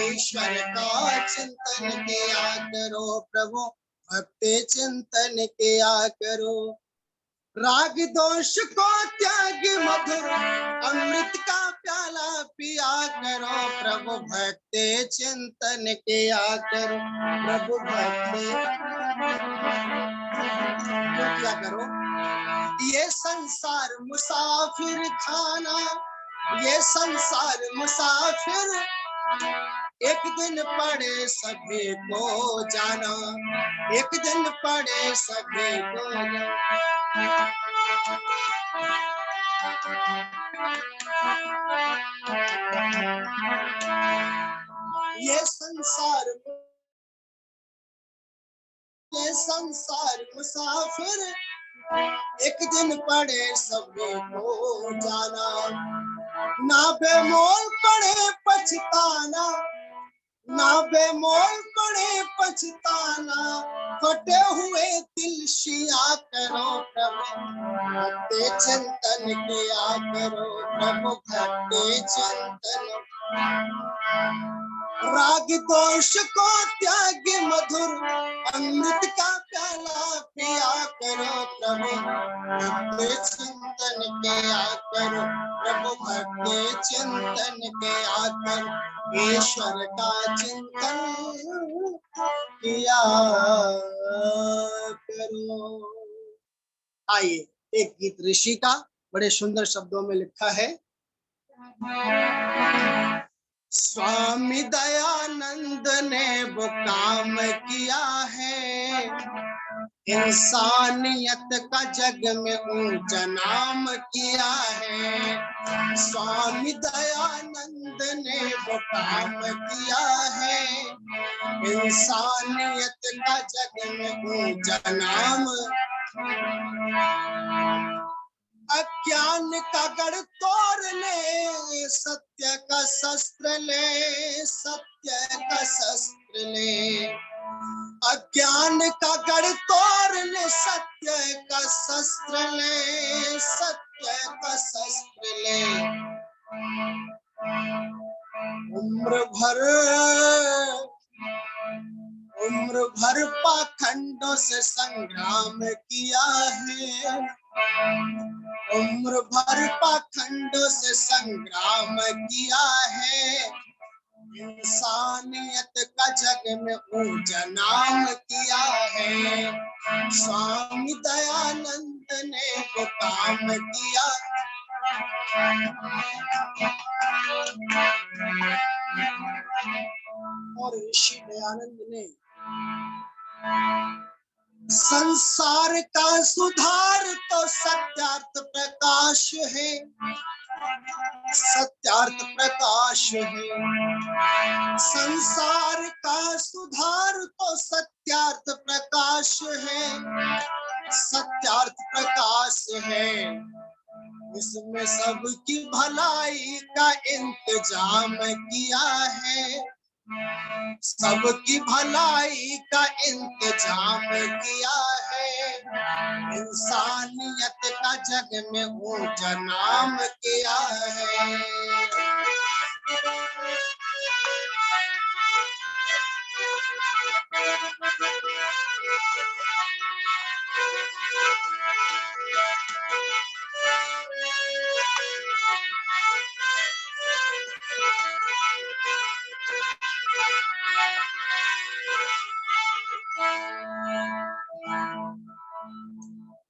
Speaker 11: ईश्वर का चिंतन किया करो, प्रभु भक्ति चिंतन किया करो। राग दोष को त्याग मधुर अमृत का प्याला पिया करो, प्रभु भक्ति चिंतन किया करो, प्रभु भक्ति क्या करो। ये संसार मुसाफिर खाना, ये संसार मुसाफिर, एक दिन पड़े सभी को जाना, एक दिन पड़े सभी को जाना। ये संसार मुसाफिर, एक दिन पड़े सभी को जाना, ना बेमोल पड़े पछताना, ना बेमोल पड़े पछताना, फटे हुए दिल शिया करो प्रभु, भक्ति चिंतन किया करो प्रभु, भक्ति चिंतन। राग दोष को त्याग मधुर अमृत का प्याला पिया करो प्रभु, भक्ति चिंतन किया करो प्रभु, भक्ति चिंतन किया करो, ईश्वर का चिंतन किया करो। आइए एक गीत ऋषि का बड़े सुंदर शब्दों में लिखा है। स्वामी दयानंद ने वो काम किया है, इंसानियत का जग में ऊंचा नाम किया है। स्वामी दयानंद ने वो काम किया है, इंसानियत का जग में ऊंचा नाम। अज्ञान का गढ़ तोड़ ले, सत्य का शस्त्र ले, सत्य का शस्त्र ले। अज्ञान का गढ़ तोड़ ले, सत्य का शस्त्र ले, सत्य का शस्त्र ले। उम्र भर पाखंडों से संग्राम किया है, उम्र भर पाखंडों से संग्राम किया है, इंसानियत का जग में ऊंचा नाम किया है। स्वामी दयानंद ने वो काम किया। और ऋषि दयानंद ने संसार का सुधार तो सत्यार्थ प्रकाश है, सत्यार्थ प्रकाश है। संसार का सुधार तो सत्यार्थ प्रकाश है, सत्यार्थ प्रकाश है। इसमें सबकी भलाई का इंतजाम किया है, सबकी भलाई का इंतजाम किया है, इंसानियत का जग में ऊंचा नाम किया है।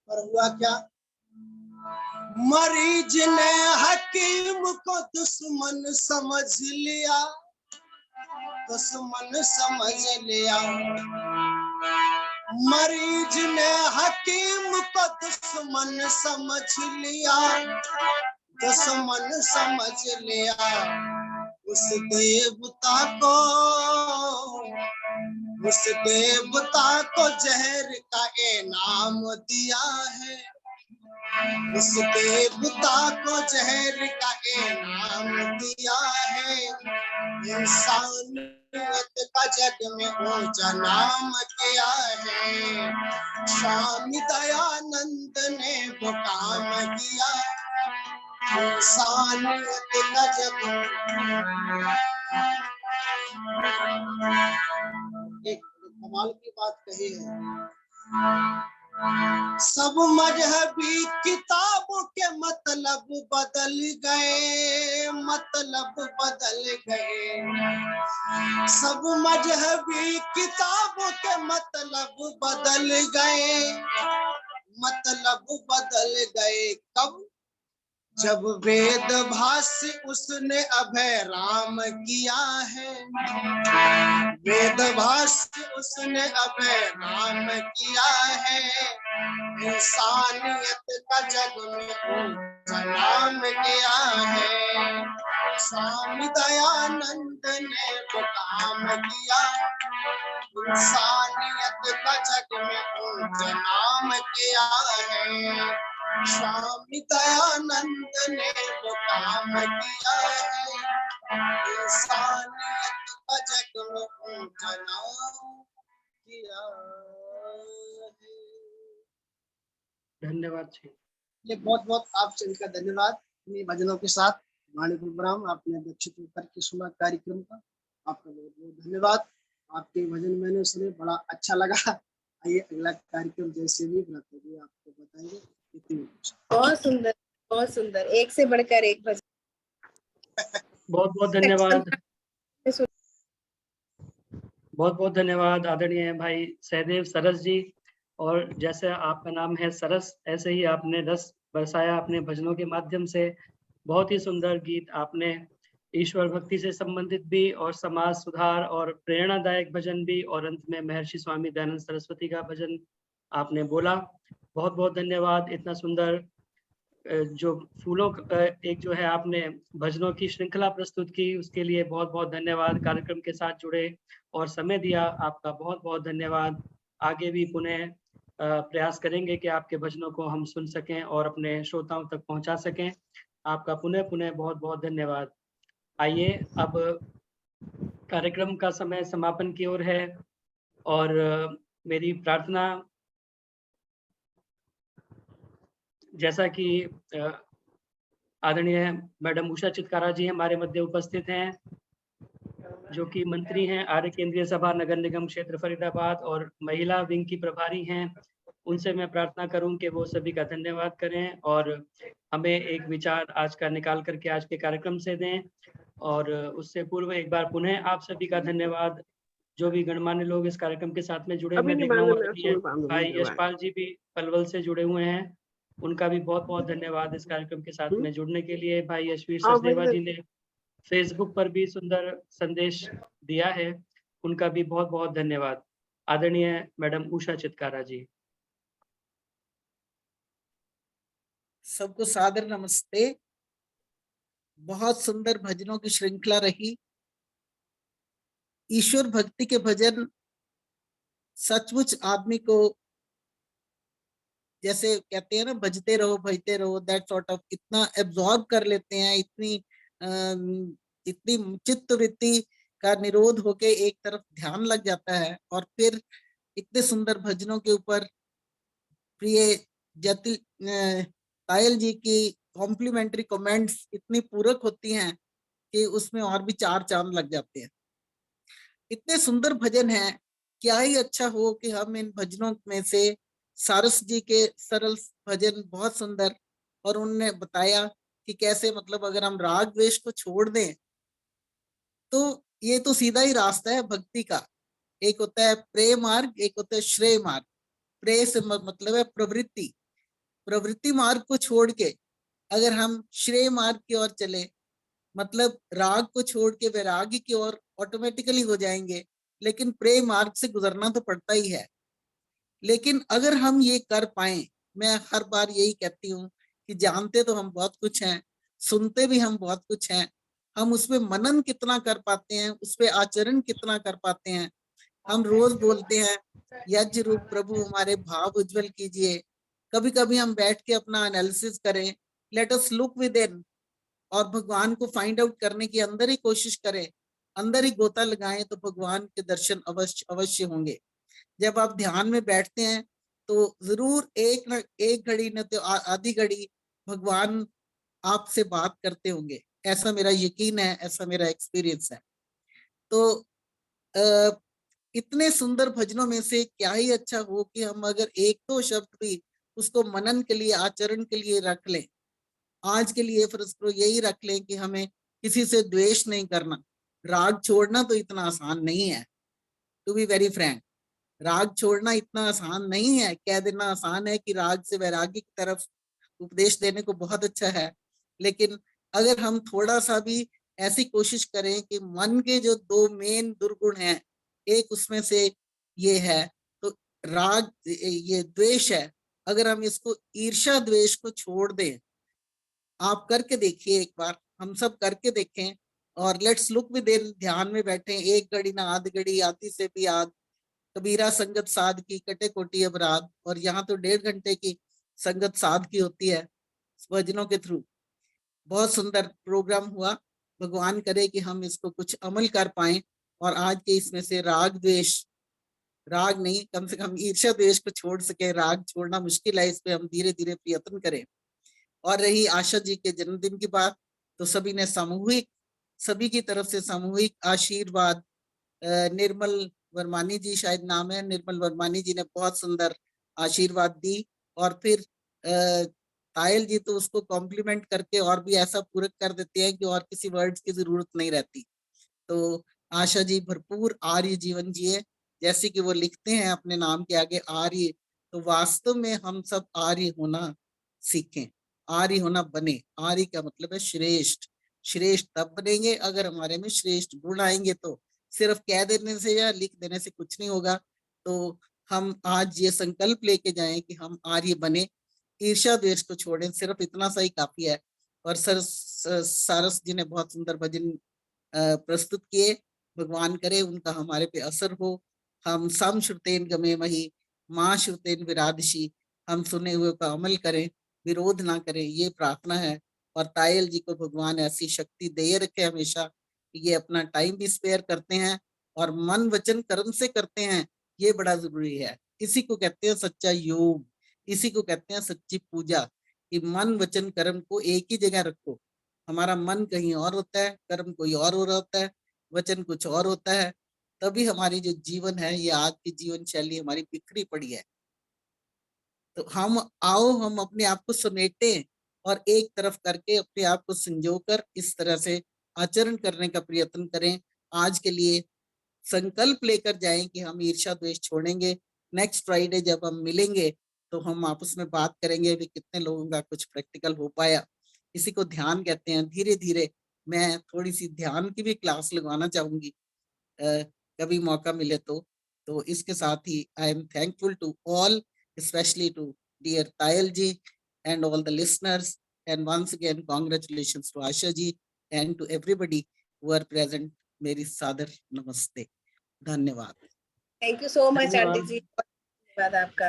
Speaker 11: और हुआ क्या? मरीज ने हकीम को दुश्मन समझ लिया, दुश्मन समझ लिया। मरीज ने हकीम को दुश्मन समझ लिया, दुश्मन समझ लिया। उस देवता को जहर का इनाम दिया है, उस देवता को जहर का इनाम दिया है, इंसानियत का जग में ऊंचा नाम किया है। स्वामी दयानंद ने वो काम किया, इंसानियत का जग। एक कमाल की बात कही है। सब मजहबी किताबों के मतलब बदल गए, मतलब बदल गए। सब मजहबी किताबों के मतलब बदल गए, मतलब बदल गए। कब? जब वेद भाष्य उसने अभय राम किया है, वेद भाष्य उसने अभय राम किया है, इंसानियत का जग में ऊंचा नाम किया है। स्वामी दयानंद ने वो काम किया, इंसानियत का जग में ऊंचा नाम किया है। स्वामी दयानंद ने वो काम किया है, इंसानियत भजन जनों किया है।
Speaker 2: धन्यवाद जी।
Speaker 11: ये बहुत बहुत आप सभी का धन्यवाद। इन भजनों के साथ वाणी प्रोग्राम आपने अध्यक्षित करके सुना कार्यक्रम का, आपका बहुत बहुत धन्यवाद। आपके भजन मैंने सुने, बड़ा अच्छा लगा। आइए अगला कार्यक्रम जैसे भी बनाते हुए आपको बताएंगे।
Speaker 1: बहुत सुंदर, बहुत सुंदर, एक से बढ़कर एक भजन।
Speaker 2: बहुत बहुत धन्यवाद, बहुत बहुत धन्यवाद आदरणीय भाई सहदेव सरस जी। और जैसे आपका नाम है सरस, ऐसे ही आपने रस बरसाया अपने भजनों के माध्यम से। बहुत ही सुंदर गीत आपने ईश्वर भक्ति से संबंधित भी, और समाज सुधार और प्रेरणादायक भजन भी, और अंत में महर्षि स्वामी दयानंद सरस्वती का भजन आपने बोला। बहुत बहुत धन्यवाद। इतना सुंदर जो फूलों एक जो है आपने भजनों की श्रृंखला प्रस्तुत की, उसके लिए बहुत बहुत धन्यवाद। कार्यक्रम के साथ जुड़े और समय दिया, आपका बहुत बहुत धन्यवाद। आगे भी पुनः प्रयास करेंगे कि आपके भजनों को हम सुन सकें और अपने श्रोताओं तक पहुंचा सकें। आपका पुनः पुनः बहुत बहुत धन्यवाद। आइए अब कार्यक्रम का समय समापन की ओर है, और मेरी प्रार्थना, जैसा कि आदरणीय मैडम उषा चितकारा जी हमारे मध्य उपस्थित हैं, जो कि मंत्री हैं आर्य केंद्रीय सभा नगर निगम क्षेत्र फरीदाबाद और महिला विंग की प्रभारी हैं, उनसे मैं प्रार्थना करूं कि वो सभी का धन्यवाद करें और हमें एक विचार आज का निकाल करके आज के कार्यक्रम से दें। और उससे पूर्व एक बार पुनः आप सभी का धन्यवाद, जो भी गणमान्य लोग इस कार्यक्रम के साथ में जुड़े। मैं देख रहा हूँ भाई यशपाल जी भी पलवल से जुड़े हुए हैं, उनका भी बहुत बहुत धन्यवाद इस कार्यक्रम के साथ में जुड़ने के लिए। भाई यशवीर सचदेवा जी ने फेसबुक पर भी सुंदर संदेश दिया है, उनका भी बहुत बहुत धन्यवाद। आदरणीय मैडम उषा चितकारा जी।
Speaker 5: सबको सादर नमस्ते। बहुत सुंदर भजनों की श्रृंखला रही। ईश्वर भक्ति के भजन सचमुच आदमी को, जैसे कहते हैं ना, भजते रहो, दैट सॉर्ट ऑफ, इतना एब्जॉर्ब कर लेते हैं, इतनी चित्त वृत्ति का निरोध होके एक तरफ ध्यान लग जाता है। और फिर इतने सुंदर भजनों के ऊपर प्रिय जतिल पायल जी की कॉम्प्लीमेंट्री कमेंट्स इतनी पूरक होती हैं कि उसमें और भी चार चांद लग जाते हैं। इतने सुंदर भजन हैं, क्या ही अच्छा हो कि हम इन भजनों में से सारस जी के सरल भजन बहुत सुंदर, और उन्होंने बताया कि कैसे मतलब अगर हम राग द्वेष को छोड़ दें तो ये तो सीधा ही रास्ता है भक्ति का। एक होता है प्रेम मार्ग, एक होता है श्रेय मार्ग। प्रेय से मतलब है प्रवृत्ति, प्रवृत्ति मार्ग को छोड़ के अगर हम श्रेय मार्ग की ओर चले, मतलब राग को छोड़ के वैराग्य की ओर ऑटोमेटिकली हो जाएंगे। लेकिन प्रेय मार्ग से गुजरना तो पड़ता ही है। लेकिन अगर हम ये कर पाए, मैं हर बार यही कहती हूँ कि जानते तो हम बहुत कुछ हैं, सुनते भी हम बहुत कुछ हैं, हम उसमें मनन कितना कर पाते हैं, उस पर आचरण कितना कर पाते हैं। हम रोज बोलते हैं यज्ञ रूप प्रभु हमारे भाव उज्जवल कीजिए। कभी कभी हम बैठ के अपना एनालिसिस करें, let us look with in, और भगवान को फाइंड आउट करने की अंदर ही कोशिश करें, अंदर ही गोता लगाएं, तो भगवान के दर्शन अवश्य अवश्य होंगे। जब आप ध्यान में बैठते हैं तो जरूर एक घड़ी न तो आधी घड़ी भगवान आपसे बात करते होंगे, ऐसा मेरा यकीन है, ऐसा मेरा एक्सपीरियंस है। तो इतने सुंदर भजनों में से क्या ही अच्छा हो कि हम अगर एक दो शब्द भी उसको मनन के लिए, आचरण के लिए रख लें। आज के लिए फिर उसको यही रख लें कि हमें किसी से द्वेष नहीं करना। राग छोड़ना तो इतना आसान नहीं है, टू बी वेरी फ्रैंक। राग छोड़ना इतना आसान नहीं है। कह देना आसान है कि राग से वैराग्य की तरफ उपदेश देने को बहुत अच्छा है, लेकिन अगर हम थोड़ा सा भी ऐसी कोशिश करें कि मन के जो दो मेन दुर्गुण हैं, एक उसमें से ये है, तो राग ये द्वेष है, अगर हम इसको ईर्ष्या द्वेष को छोड़ दें, आप करके देखिए एक बार, हम सब करके देखें, और लेट्स लुक विद इन, ध्यान में बैठे, एक घड़ी ना आध घड़ी, आती से भी आध, कबीरा संगत साध की कटे कोटि अपराध। और यहाँ तो 1.5 घंटे की संगत साध की होती है भजनों के थ्रू। बहुत सुंदर प्रोग्राम हुआ, भगवान करे कि हम इसको कुछ अमल कर पाए और आज के इसमें से राग द्वेष, राग नहीं, कम से कम ईर्ष्या द्वेष को छोड़ सके। राग छोड़ना मुश्किल है, इस पे हम धीरे धीरे प्रयत्न करें। और रही आशा जी के जन्मदिन की बात, तो सभी ने सामूहिक, सभी की तरफ से सामूहिक आशीर्वाद, निर्मल वर्मानी जी शायद नाम है, निर्मल वर्मानी जी ने बहुत सुंदर आशीर्वाद दी। और फिर तायल जी तो उसको कॉम्प्लीमेंट करके और भी ऐसा पूरक कर देते हैं कि और किसी वर्ड्स की जरूरत नहीं रहती। तो आशा जी भरपूर आर्य जीवन जिए, जैसे कि वो लिखते हैं अपने नाम के आगे आर्य, तो वास्तव में हम सब आर्य होना सीखें, आर्य होना बने। आर्य का मतलब है श्रेष्ठ। श्रेष्ठ तब बनेंगे अगर हमारे में श्रेष्ठ गुण आएंगे। तो सिर्फ कह देने से या लिख देने से कुछ नहीं होगा। तो हम आज ये संकल्प लेके जाएं कि हम आर्य बने, ईर्ष्या द्वेष को छोड़ें, सिर्फ इतना सा ही काफी है। और सारस जी ने बहुत सुंदर भजन प्रस्तुत किए। भगवान करे उनका हमारे पे असर हो। हम सम श्रुतेन गमे मही माँ श्रुतेन विराधशी, हम सुने हुए का अमल करें, विरोध ना करें, ये प्रार्थना है। और तायल जी को भगवान ऐसी शक्ति दे रखे हमेशा, ये अपना टाइम भी स्पेयर करते हैं और मन वचन कर्म से करते हैं, ये बड़ा जरूरी है। इसी को कहते हैं सच्चा योग, इसी को कहते हैं सच्ची पूजा, कि मन वचन कर्म को एक ही जगह रखो। हमारा मन कहीं और होता है, कर्म कोई और हो रहा होता है, वचन कुछ और होता है। तभी हमारी जो जीवन है, ये आज की जीवन शैली हमारी बिखरी पड़ी है। तो हम आओ, हम अपने आप को समेटें और एक तरफ करके अपने आप को संजोकर इस तरह से आचरण करने का प्रयत्न करें। आज के लिए संकल्प लेकर जाएं कि हम ईर्ष्या द्वेष छोड़ेंगे। नेक्स्ट फ्राइडे जब हम मिलेंगे तो हम आपस में बात करेंगे भी कितने लोगों का कुछ प्रैक्टिकल हो पाया। इसी को ध्यान कहते हैं। धीरे धीरे मैं थोड़ी सी ध्यान की भी क्लास लगवाना चाहूंगी कभी मौका मिले तो इसके साथ ही I am thankful to all, especially to dear Tayal ji and all the listeners, and once again congratulations to Asha ji and to everybody who are present. मेरी सादर नमस्ते, धन्यवाद।
Speaker 1: थैंक यू सो मच
Speaker 2: धन्यवाद।
Speaker 1: Aunty जी, धन्यवाद आपका।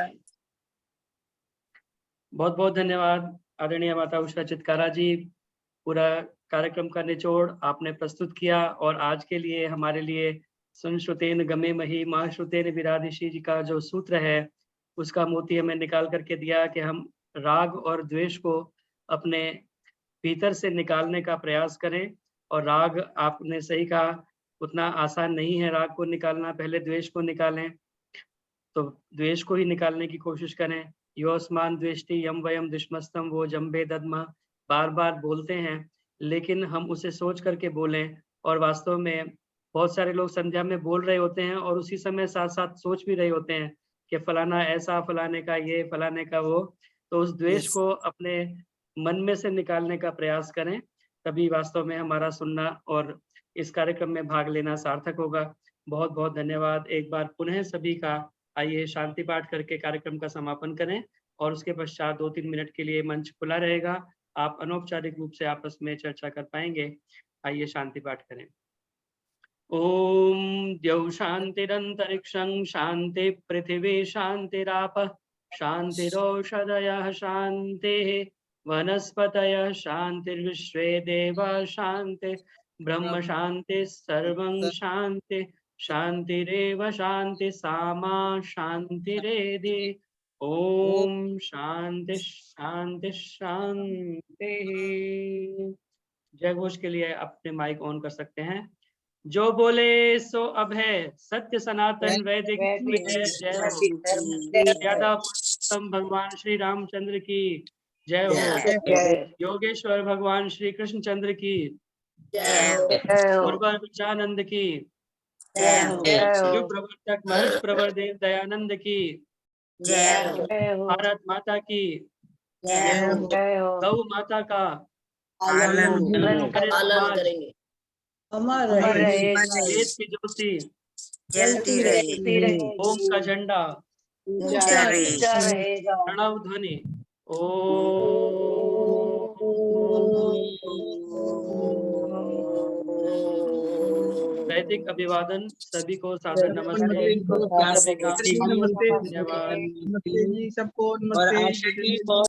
Speaker 2: बहुत बहुत धन्यवाद आदरणीय माता उषा चित्कारा जी। पूरा कार्यक्रम का निचोड़ आपने प्रस्तुत किया और आज के लिए हमारे लिए सुन श्रुतेन गमे मही माँ श्रुतेन विराधिशी जी का जो सूत्र है उसका मोती हमें निकाल करके दिया कि हम राग और द्वेष को अपने भीतर से निकालने का प्रयास करें। और राग, आपने सही कहा, उतना आसान नहीं है राग को निकालना, पहले द्वेष को निकालें। तो द्वेष को ही निकालने की कोशिश करें। योस्मान द्वेष्टि यम वयम दुष्मस्तम वो जम्बे दद्मा, बार बार बोलते हैं, लेकिन हम उसे सोच करके बोलें। और वास्तव में बहुत सारे लोग संध्या में बोल रहे होते हैं और उसी समय साथ साथ सोच भी रहे होते हैं कि फलाना ऐसा, फलाने का ये, फलाने का वो। तो उस द्वेष को अपने मन में से निकालने का प्रयास करें, तभी वास्तव में हमारा सुनना और इस कार्यक्रम में भाग लेना सार्थक होगा। बहुत बहुत धन्यवाद एक बार पुनः सभी का। आइए शांति पाठ करके कार्यक्रम का समापन करें और उसके पश्चात 2-3 मिनट के लिए मंच खुला रहेगा। आप अनौपचारिक रूप से आपस में चर्चा कर पाएंगे। आइए शांति पाठ करें। ओम द्यौ शांतिरंतरिक्षं शांति पृथिवी शांतिरापः शांतिरौषधयः शांतिः वनस्पतयः शांतिर्विश्वे देवा शांति ब्रह्म शांति सर्वं शांति शांतिरेव शांति सामा शांतिरेधि। ओम शांति शांति शांति। जय घोष के लिए अपने माइक ऑन कर सकते हैं। जो बोले सो अब है, सत्य सनातन वैदिक जय हो। यादव भगवान श्री रामचंद्र की जय हो। योगेश्वर भगवान श्री कृष्णचंद्र की
Speaker 7: जय हो।
Speaker 2: पूर्वानंद की
Speaker 7: जय हो।
Speaker 2: युग प्रवर्तक महर्षि प्रवरदेव दयानंद की
Speaker 7: जय हो।
Speaker 2: भारत माता की
Speaker 7: जय हो।
Speaker 2: गौ माता का
Speaker 7: पालन
Speaker 2: करेंगे।
Speaker 3: अमर रहे।
Speaker 2: वेद की ज्योति
Speaker 7: जलती रहे।
Speaker 2: ओम का झंडा
Speaker 7: ऊंचा रहेगा।
Speaker 2: प्रणव ध्वनि वैदिक अभिवादन। सभी को सादर नमस्ते। सभी का धन्यवाद।
Speaker 10: नमस्ते जी सबको, नमस्ते।